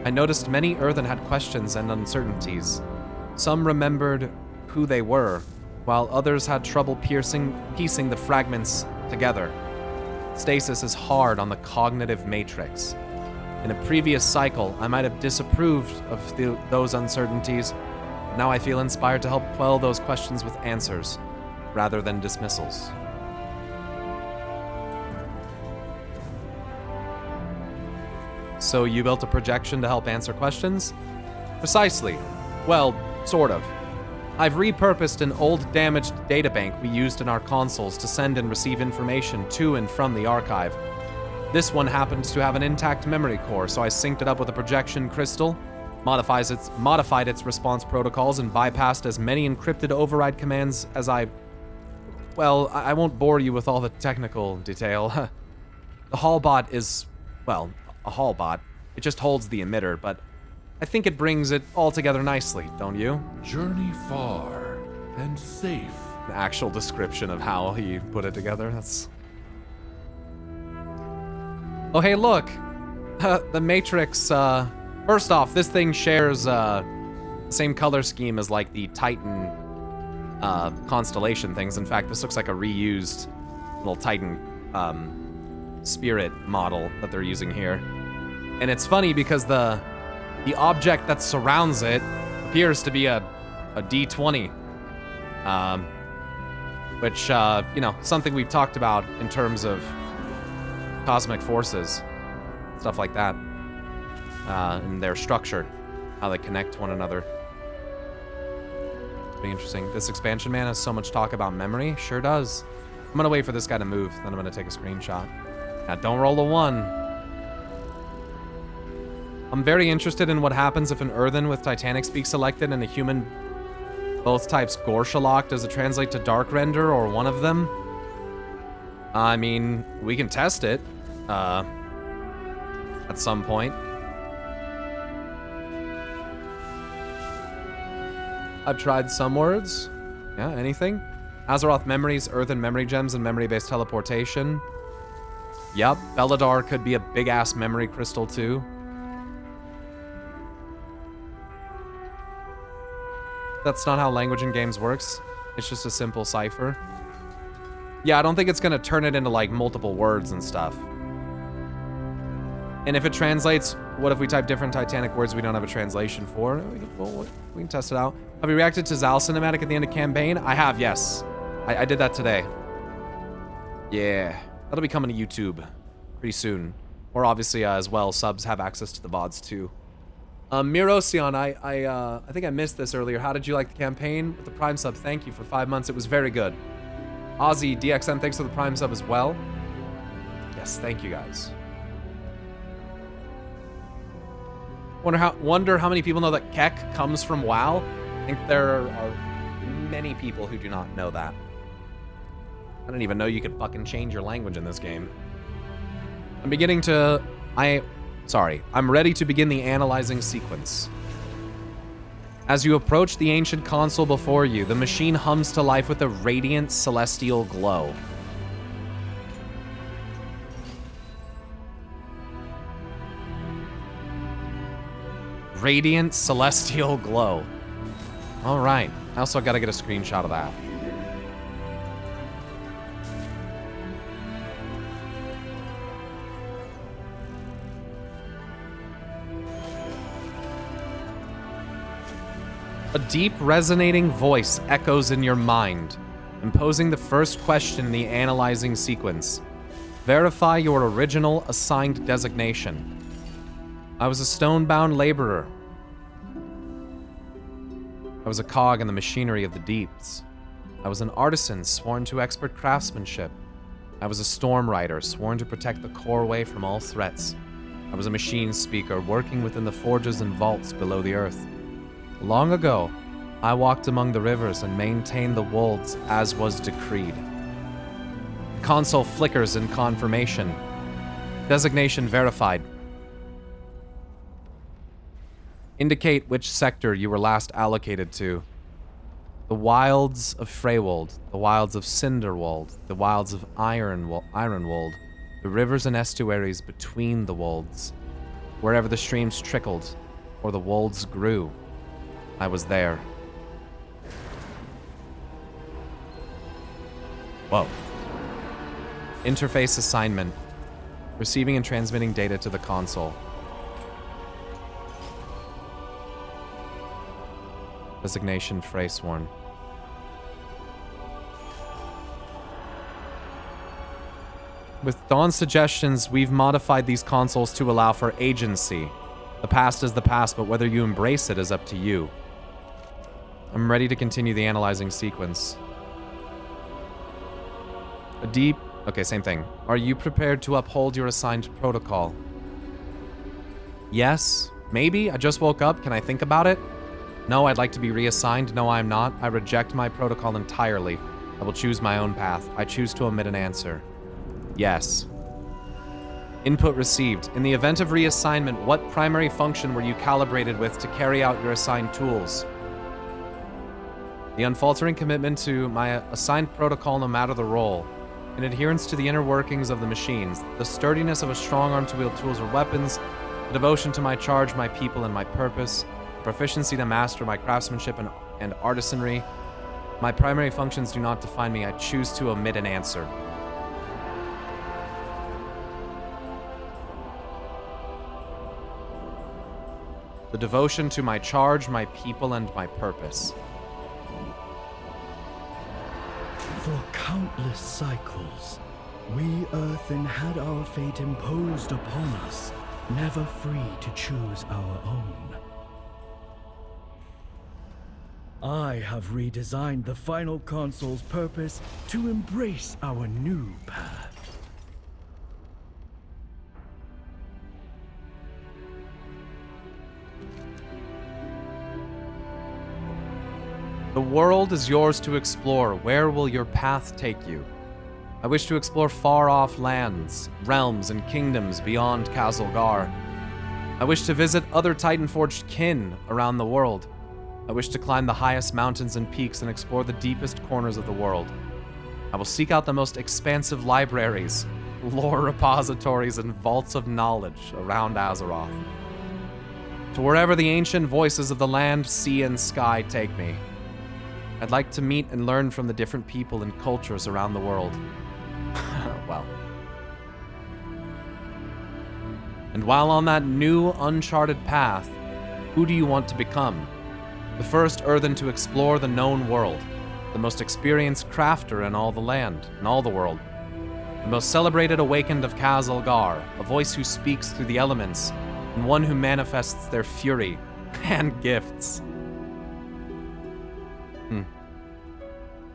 I noticed many Earthen had questions and uncertainties. Some remembered who they were, while others had trouble piecing the fragments together. Stasis is hard on the cognitive matrix. In a previous cycle, I might have disapproved of those uncertainties. Now I feel inspired to help quell those questions with answers, rather than dismissals. So you built a projection to help answer questions? Precisely. Well, sort of. I've repurposed an old damaged databank we used in our consoles to send and receive information to and from the archive. This one happens to have an intact memory core, so I synced it up with a projection crystal, modified its response protocols, and bypassed as many encrypted override commands as I won't bore you with all the technical detail. The Hallbot is, well, a Hallbot. It just holds the emitter, but I think it brings it all together nicely, don't you? journey far and safe. An actual description of how he put it together. That's... oh, hey, look! The Matrix, first off, this thing shares, the same color scheme as, like, the Titan, constellation things. In fact, this looks like a reused little Titan, spirit model that they're using here. And it's funny because the object that surrounds it appears to be a D20. which, you know, something we've talked about in terms of cosmic forces, stuff like that, and their structure, how they connect to one another. Pretty interesting. This expansion, man, has so much talk about memory. Sure does. I'm gonna wait for this guy to move, then I'm gonna take a screenshot. Now, don't roll a 1. I'm very interested in what happens if an Earthen with Titanic Speak selected and a human both types Gorshalok. Does it translate to Dark Render or one of them? I mean, we can test it at some point. I've tried some words. Yeah, anything? Azeroth memories, Earthen memory gems, and memory-based teleportation. Yup, Beladar could be a big-ass memory crystal, too. That's not how language in games works. It's just a simple cipher. Yeah, I don't think it's gonna turn it into, like, multiple words and stuff. And if it translates, what if we type different Titanic words we don't have a translation for? We can test it out. Have you reacted to Zal cinematic at the end of campaign? I have, yes. I did that today. Yeah. That'll be coming to YouTube pretty soon. Or obviously, as well, subs have access to the VODs too. Mirosian, I think I missed this earlier. How did you like the campaign? With the Prime sub, thank you for 5 months. It was very good. Ozzy, DXM, thanks for the Prime sub as well. Yes, thank you guys. Wonder how many people know that Kek comes from WoW? I think there are many people who do not know that. I didn't even know you could fucking change your language in this game. I'm ready to begin the analyzing sequence. As you approach the ancient console before you, the machine hums to life with a radiant celestial glow. Radiant celestial glow. All right. I also got to get a screenshot of that. A deep, resonating voice echoes in your mind, imposing the first question in the analyzing sequence. Verify your original assigned designation. I was a stone-bound laborer. I was a cog in the machinery of the deeps. I was an artisan sworn to expert craftsmanship. I was a storm rider sworn to protect the core way from all threats. I was a machine speaker working within the forges and vaults below the earth. Long ago, I walked among the rivers and maintained the wolds as was decreed. The console flickers in confirmation. Designation verified. Indicate which sector you were last allocated to. The wilds of Freywold, the wilds of Cinderwold, the wilds of Ironwold, the rivers and estuaries between the wolds, wherever the streams trickled or the wolds grew. I was there. Whoa. Interface assignment. Receiving and transmitting data to the console. Designation Freysworn. With Dawn's suggestions, we've modified these consoles to allow for agency. The past is the past, but whether you embrace it is up to you. I'm ready to continue the analyzing sequence. Okay, same thing. Are you prepared to uphold your assigned protocol? Yes. Maybe. I just woke up. Can I think about it? No, I'd like to be reassigned. No, I'm not. I reject my protocol entirely. I will choose my own path. I choose to omit an answer. Yes. Input received. In the event of reassignment, what primary function were you calibrated with to carry out your assigned tools? The unfaltering commitment to my assigned protocol no matter the role. In adherence to the inner workings of the machines. The sturdiness of a strong arm to wield tools or weapons. The devotion to my charge, my people, and my purpose. The proficiency to master my craftsmanship and artisanry. My primary functions do not define me. I choose to omit an answer. The devotion to my charge, my people, and my purpose. For countless cycles, we Earthen had our fate imposed upon us, never free to choose our own. I have redesigned the final console's purpose to embrace our new path. The world is yours to explore. Where will your path take you? I wish to explore far-off lands, realms, and kingdoms beyond Kazalgar. I wish to visit other Titan-forged kin around the world. I wish to climb the highest mountains and peaks and explore the deepest corners of the world. I will seek out the most expansive libraries, lore repositories, and vaults of knowledge around Azeroth. To wherever the ancient voices of the land, sea, and sky take me. I'd like to meet and learn from the different people and cultures around the world. Well. And while on that new, uncharted path, who do you want to become? The first Earthen to explore the known world. The most experienced crafter in all the land, in all the world. The most celebrated awakened of Kazalgar, a voice who speaks through the elements, and one who manifests their fury and gifts.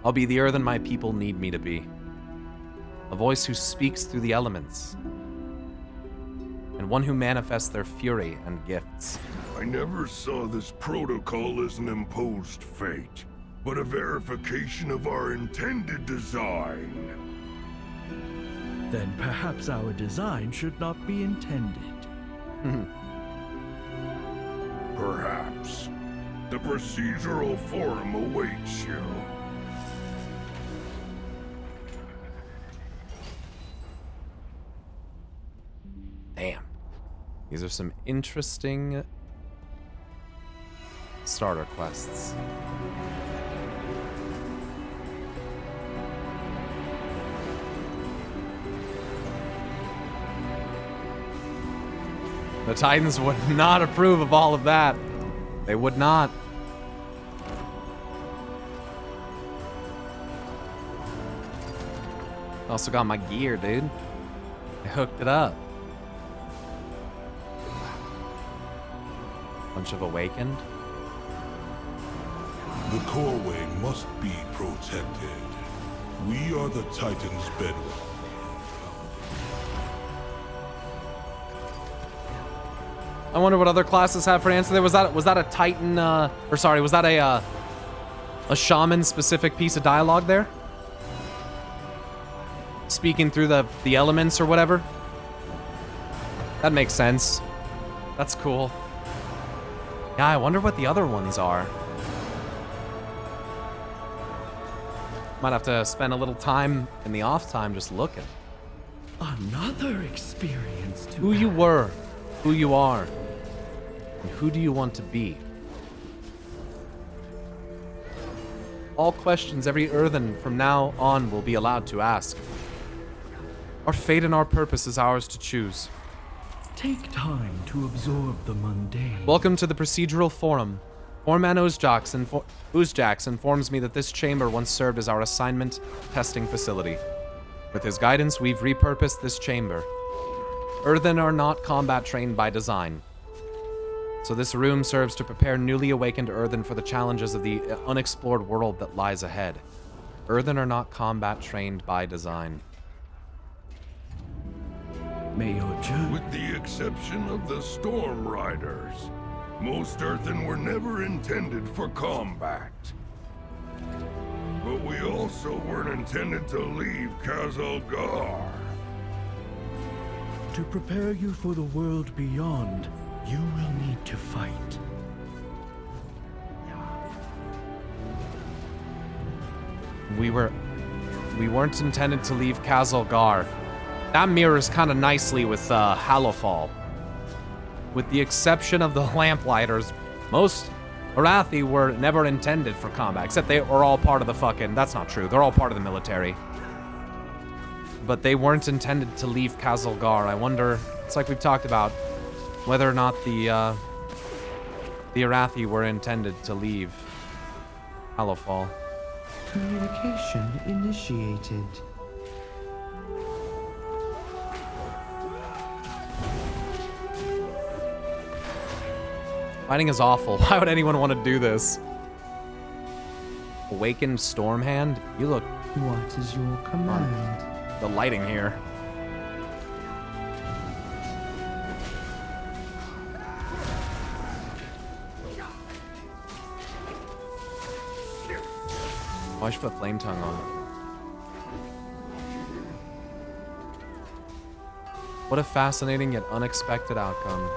I'll be the Earthen my people need me to be. A voice who speaks through the elements, and one who manifests their fury and gifts. I never saw this protocol as an imposed fate, but a verification of our intended design. Then perhaps our design should not be intended. Perhaps. The procedural forum awaits you. Damn. These are some interesting starter quests. The Titans would not approve of all of that. They would not. Also got my gear, dude. I hooked it up. Bunch of awakened. The coreway must be protected. We are the Titan's bedrock. I wonder what other classes have for an answer there. Was that a Titan, was that a shaman specific piece of dialogue there? Speaking through the elements or whatever? That makes sense. That's cool. Yeah, I wonder what the other ones are. Might have to spend a little time in the off time just looking. Another experience to Who you were, who you are, and who do you want to be? All questions every Earthen from now on will be allowed to ask. Our fate and our purpose is ours to choose. Take time to absorb the mundane. Welcome to the procedural forum. Foreman Oozjax informs me that this chamber once served as our assignment testing facility. With his guidance, we've repurposed this chamber. Earthen are not combat trained by design. So this room serves to prepare newly awakened Earthen for the challenges of the unexplored world that lies ahead. Earthen are not combat trained by design. May your journey... With the exception of the Storm Riders, most Earthen were never intended for combat. But we also weren't intended to leave Kazalgar. To prepare you for the world beyond, you will need to fight. We weren't intended to leave Kazalgar. That mirrors kind of nicely with Hallowfall. With the exception of the Lamplighters, most Arathi were never intended for combat, except they were all part of the fucking... That's not true. They're all part of the military. But they weren't intended to leave Kazalgar. I wonder, it's like we've talked about, whether or not the Arathi were intended to leave Hallowfall. Communication initiated. Fighting is awful. Why would anyone want to do this? Awakened Stormhand? You look... What is your command? The lighting here. Oh, I should put Flame Tongue on. What a fascinating yet unexpected outcome.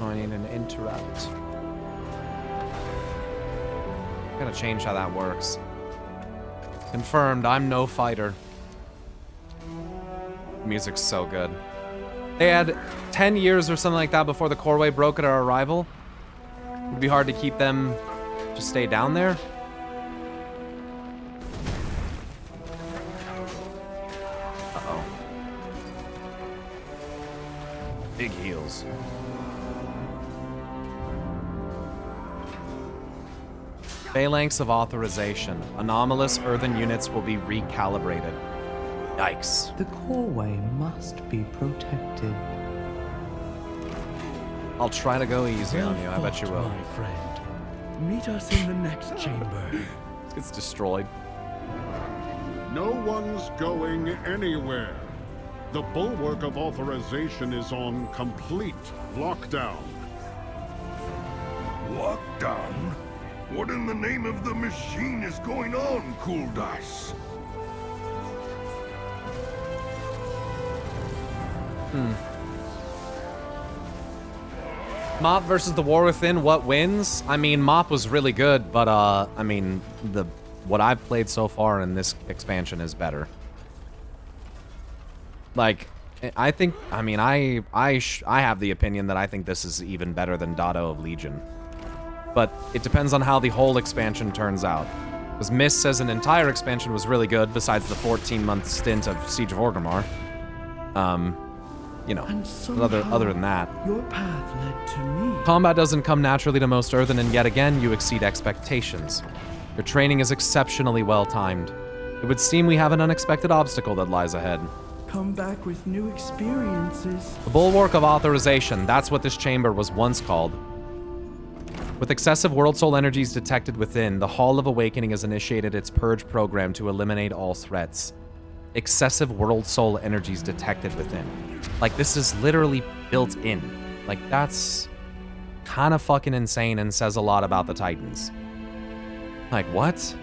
Oh, I need an interrupt. Gotta change how that works. Confirmed, I'm no fighter. Music's so good. They had 10 years or something like that before the Coreway broke at our arrival. It'd be hard to keep them just stay down there. Uh-oh. Big heals. Phalanx of Authorization. Anomalous earthen units will be recalibrated. Yikes. The Coreway must be protected. I'll try to go easy Well on you, I bet you fought, will. my friend. Meet us in the next chamber. It's destroyed. No one's going anywhere. The bulwark of authorization is on complete lockdown. Lockdown? What in the name of the machine is going on, Cool Dice? Mop versus the War Within, what wins? I mean, Mop was really good, but I mean, what I've played so far in this expansion is better. Like, I think, I mean, I have the opinion that I think this is even better than Dado of Legion. But it depends on how the whole expansion turns out. Because Mist says an entire expansion was really good, besides the 14-month stint of Siege of Orgrimmar. You know, And other than that. Your path led to me. Combat doesn't come naturally to most Earthen, and yet again, you exceed expectations. Your training is exceptionally well timed. It would seem we have an unexpected obstacle that lies ahead. Come back with new experiences. The Bulwark of Authorization, that's what this chamber was once called. With excessive World Soul energies detected within, the Hall of Awakening has initiated its Purge program to eliminate all threats. Excessive World Soul energies detected within. Like, this is literally built in. Like, that's kind of fucking insane and says a lot about the Titans. Like, what?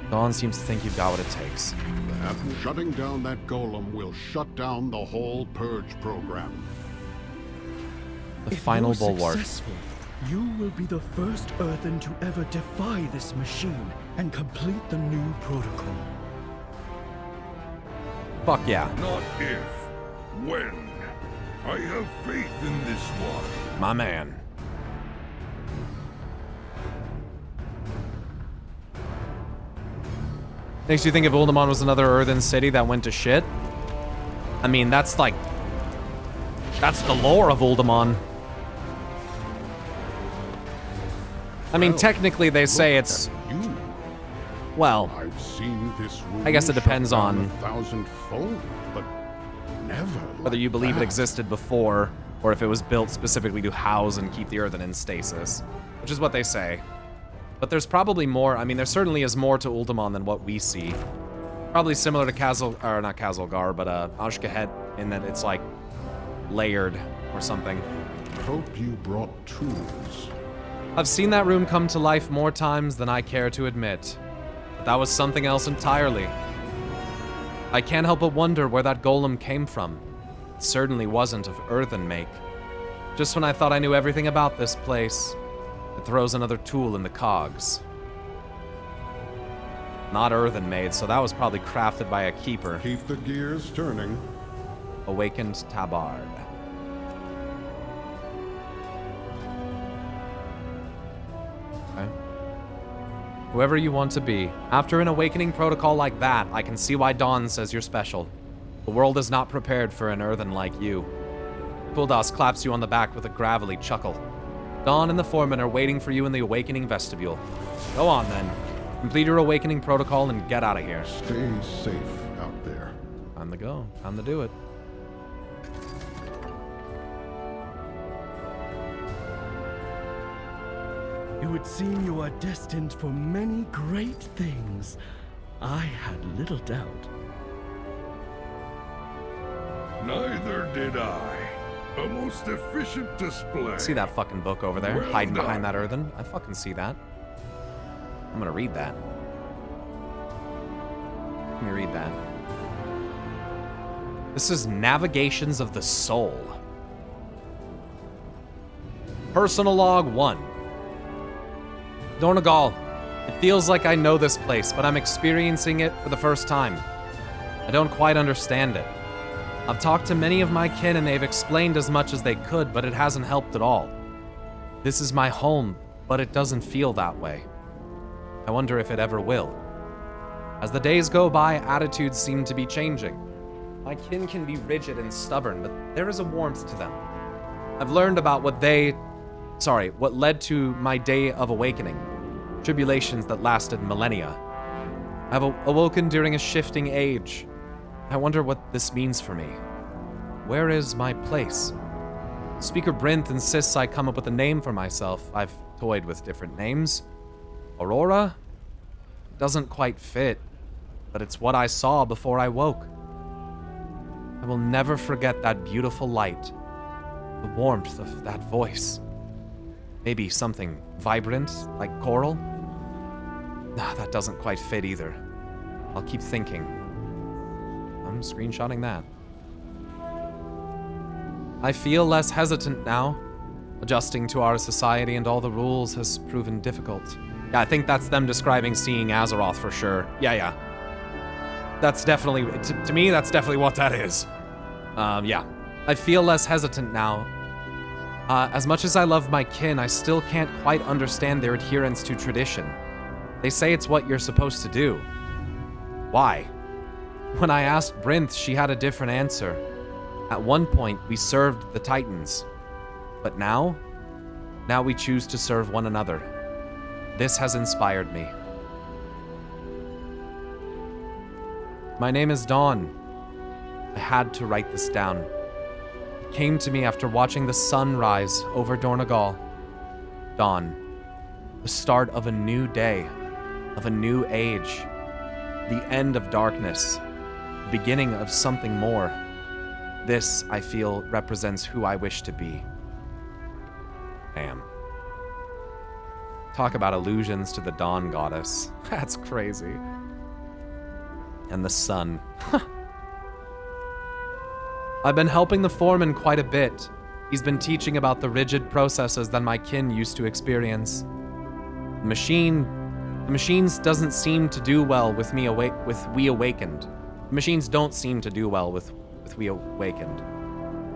Dawn seems to think you've got what it takes. That shutting down that golem will shut down the whole purge program. The If final you're bulwark. successful, you will be the first Earthen to ever defy this machine and complete the new protocol. Fuck yeah. Not if, when. I have faith in this one. My man. Makes you think if Uldaman was another Earthen city that went to shit? I mean, that's like... That's the lore of Uldaman. I mean, Well, technically they say it's... You. Well, I've seen this room I guess it depends shut down on 1,000-fold, but never whether you like believe it that. existed before, or if it was built specifically to house and keep the Earthen in stasis. Which is what they say. But there's probably more, I mean, there certainly is more to Uldaman than what we see. Probably similar to not Kazalgar, but Ashkahet, in that it's like layered or something. Hope you brought tools. I've seen that room come to life more times than I care to admit. But that was something else entirely. I can't help but wonder where that golem came from. It certainly wasn't of Earthen make. Just when I thought I knew everything about this place, it throws another tool in the cogs. Not Earthen made, so that was probably crafted by a keeper. Keep the gears turning. Awakened Tabard. Okay. Whoever you want to be. After an awakening protocol like that, I can see why Dawn says you're special. The world is not prepared for an Earthen like you. Kuldas claps you on the back with a gravelly chuckle. Dawn and the foreman are waiting for you in the awakening vestibule. Go on, then. Complete your awakening protocol and get out of here. Stay safe out there. Time to go. Time to do it. It would seem you are destined for many great things. I had little doubt. Neither did I. A most efficient display. See that fucking book over there, Well hiding behind done. that Earthen? I fucking see that. I'm gonna read that. Let me read that. This is Navigations of the Soul. Personal log 1. Dornagal, it feels like I know this place, but I'm experiencing it for the first time. I don't quite understand it. I've talked to many of my kin and they've explained as much as they could, but it hasn't helped at all. This is my home, but it doesn't feel that way. I wonder if it ever will. As the days go by, attitudes seem to be changing. My kin can be rigid and stubborn, but there is a warmth to them. I've learned about what led to my day of awakening. Tribulations that lasted millennia. I've awoken during a shifting age. I wonder what this means for me. Where is my place? Speaker Brinth insists I come up with a name for myself. I've toyed with different names. Aurora? Doesn't quite fit, but it's what I saw before I woke. I will never forget that beautiful light, the warmth of that voice. Maybe something vibrant, like coral? Nah, that doesn't quite fit either. I'll keep thinking. I'm screenshotting that. I feel less hesitant now. Adjusting to our society and all the rules has proven difficult. Yeah, I think that's them describing seeing Azeroth for sure. Yeah. That's definitely, to me, that's definitely what that is. Yeah. I feel less hesitant now. As much as I love my kin, I still can't quite understand their adherence to tradition. They say it's what you're supposed to do. Why? When I asked Brinth, she had a different answer. At one point, we served the Titans. But now we choose to serve one another. This has inspired me. My name is Dawn. I had to write this down. It came to me after watching the sun rise over Dornagal. Dawn. The start of a new day, of a new age. The end of darkness. The beginning of something more. This, I feel, represents who I wish to be. Damn. Talk about allusions to the Dawn Goddess. That's crazy. And the sun. I've been helping the foreman quite a bit. He's been teaching about the rigid processes that my kin used to experience. The machines doesn't seem to do well with We Awakened. The machines don't seem to do well with We Awakened.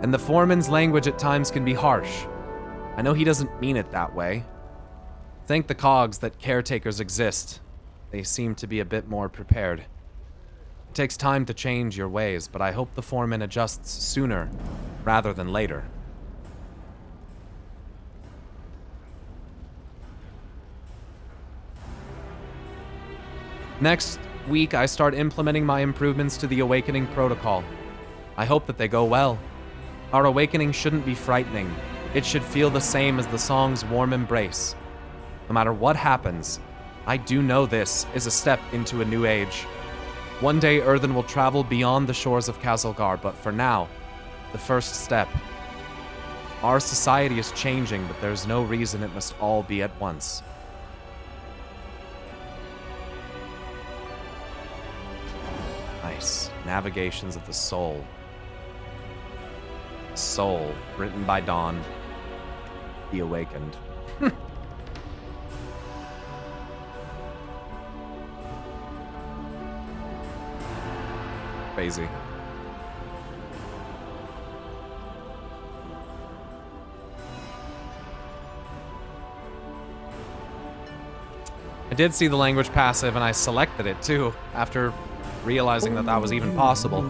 And the foreman's language at times can be harsh. I know he doesn't mean it that way. Thank the cogs that caretakers exist. They seem to be a bit more prepared. It takes time to change your ways, but I hope the foreman adjusts sooner rather than later. Next week, I start implementing my improvements to the Awakening Protocol. I hope that they go well. Our awakening shouldn't be frightening. It should feel the same as the song's warm embrace. No matter what happens, I do know this is a step into a new age. One day Earthen will travel beyond the shores of Kazalgar, but for now, the first step. Our society is changing, but there's no reason it must all be at once. Nice. Navigations of the Soul. Soul, written by Dawn. The Awakened. Crazy. I did see the language passive and I selected it too, after realizing that that was even possible.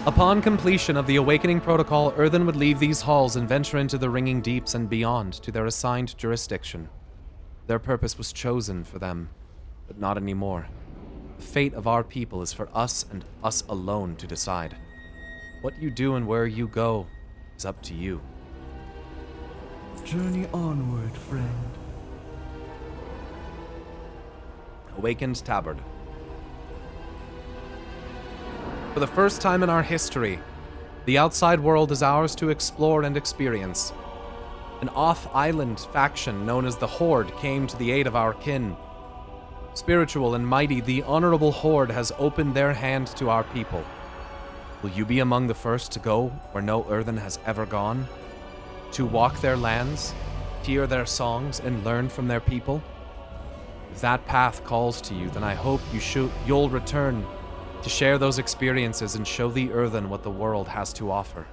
Upon completion of the Awakening Protocol, Earthen would leave these halls and venture into the ringing deeps and beyond to their assigned jurisdiction. Their purpose was chosen for them, but not anymore. The fate of our people is for us and us alone to decide. What you do and where you go is up to you. Journey onward, friend. Awakened Tabard. For the first time in our history, the outside world is ours to explore and experience. An off-island faction known as the Horde came to the aid of our kin. Spiritual and mighty, the Honorable Horde has opened their hand to our people. Will you be among the first to go where no Earthen has ever gone? To walk their lands, hear their songs, and learn from their people? If that path calls to you, then I hope you'll return to share those experiences and show the Earthen what the world has to offer.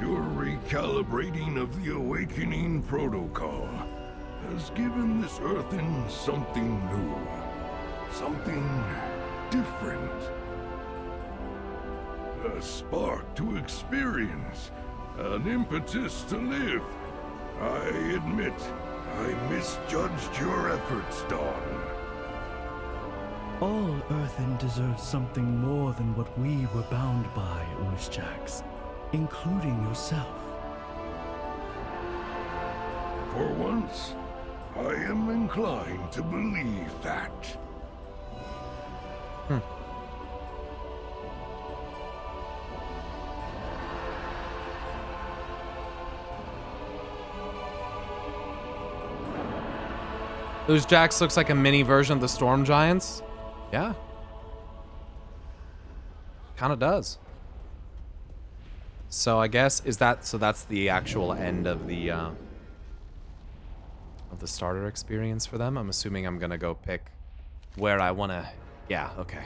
Your recalibrating of the Awakening Protocol has given this Earthen something new, something different. A spark to experience, an impetus to live. I admit, I misjudged your efforts, Dawn. All Earthen deserves something more than what we were bound by, Oozjax, including yourself. For once, I am inclined to believe that. Oozjax looks like a mini version of the Storm Giants. Yeah. Kinda does. So I guess, that's the actual end of the starter experience for them. I'm assuming I'm gonna go pick where I wanna, yeah, okay.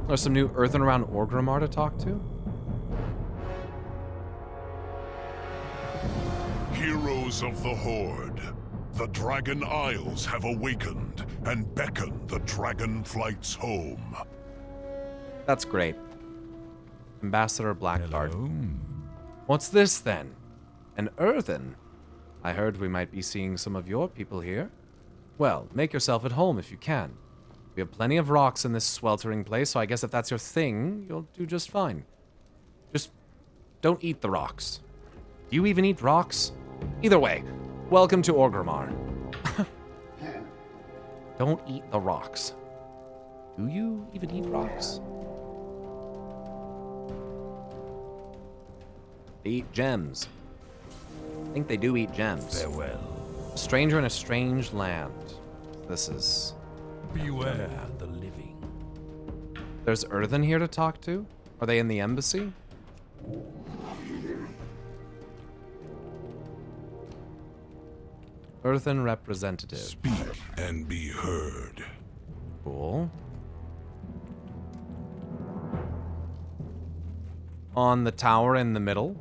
There's some new Earthen around Orgrimmar to talk to. Heroes of the Horde, the Dragon Isles have awakened and beckon the dragon flights home. That's great. Ambassador Blackguard. What's this then? An Earthen? I heard we might be seeing some of your people here. Well, make yourself at home if you can. We have plenty of rocks in this sweltering place, so I guess if that's your thing, you'll do just fine. Just don't eat the rocks. Do you even eat rocks? Either way, welcome to Orgrimmar. Don't eat the rocks. Do you even eat rocks? They eat gems. I think they do eat gems. Farewell. Stranger in a strange land. This is... Beware the living. There's Earthen here to talk to? Are they in the embassy? Earthen representative. Speak and be heard. Cool. On the tower in the middle.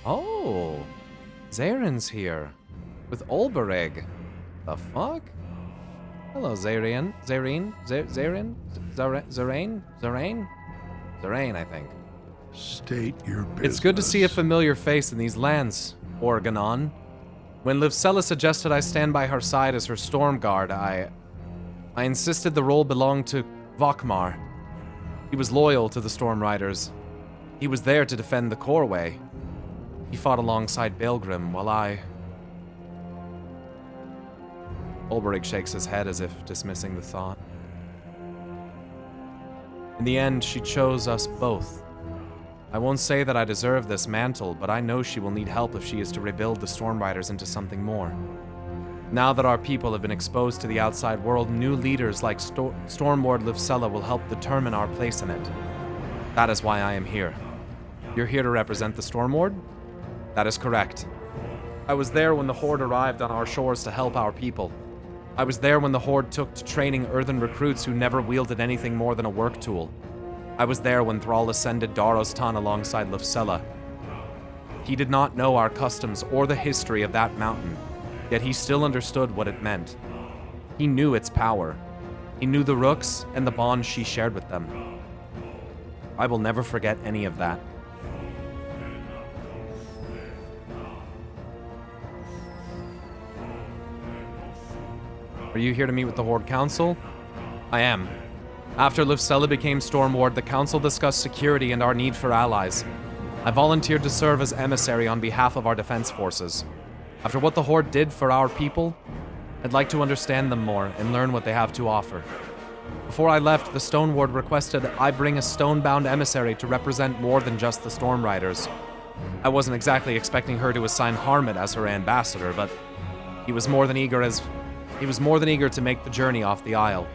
Oh, Zaren's here with Olbereg. The fuck? Hello, Zarian. Zarain, I think. State your business. It's good to see a familiar face in these lands, Organon. When Livcella suggested I stand by her side as her storm guard, I insisted the role belonged to Vokmar. He was loyal to the Storm Riders. He was there to defend the Coreway. He fought alongside Baelgrim while I... Olberich shakes his head as if dismissing the thought. In the end, she chose us both. I won't say that I deserve this mantle, but I know she will need help if she is to rebuild the Storm Riders into something more. Now that our people have been exposed to the outside world, new leaders like Stormlord Livcella will help determine our place in it. That is why I am here. You're here to represent the Stormlord? That is correct. I was there when the Horde arrived on our shores to help our people. I was there when the Horde took to training Earthen recruits who never wielded anything more than a work tool. I was there when Thrall ascended Darostan alongside Livcella. He did not know our customs or the history of that mountain, yet he still understood what it meant. He knew its power. He knew the Rooks and the bond she shared with them. I will never forget any of that. Are you here to meet with the Horde Council? I am. After Livcella became Stormlord, the Council discussed security and our need for allies. I volunteered to serve as emissary on behalf of our defense forces. After what the Horde did for our people, I'd like to understand them more and learn what they have to offer. Before I left, the Stone Ward requested I bring a stone-bound emissary to represent more than just the Storm Riders. I wasn't exactly expecting her to assign Harmit as her ambassador, but he was more than eager to make the journey off the Isle.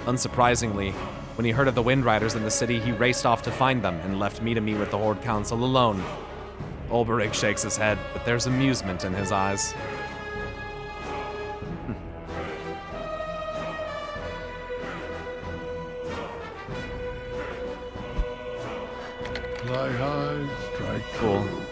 Unsurprisingly, when he heard of the Wind Riders in the city, he raced off to find them and left me to meet with the Horde Council alone. Ulberich shakes his head, but there's amusement in his eyes. Fly high, strike Cool. true.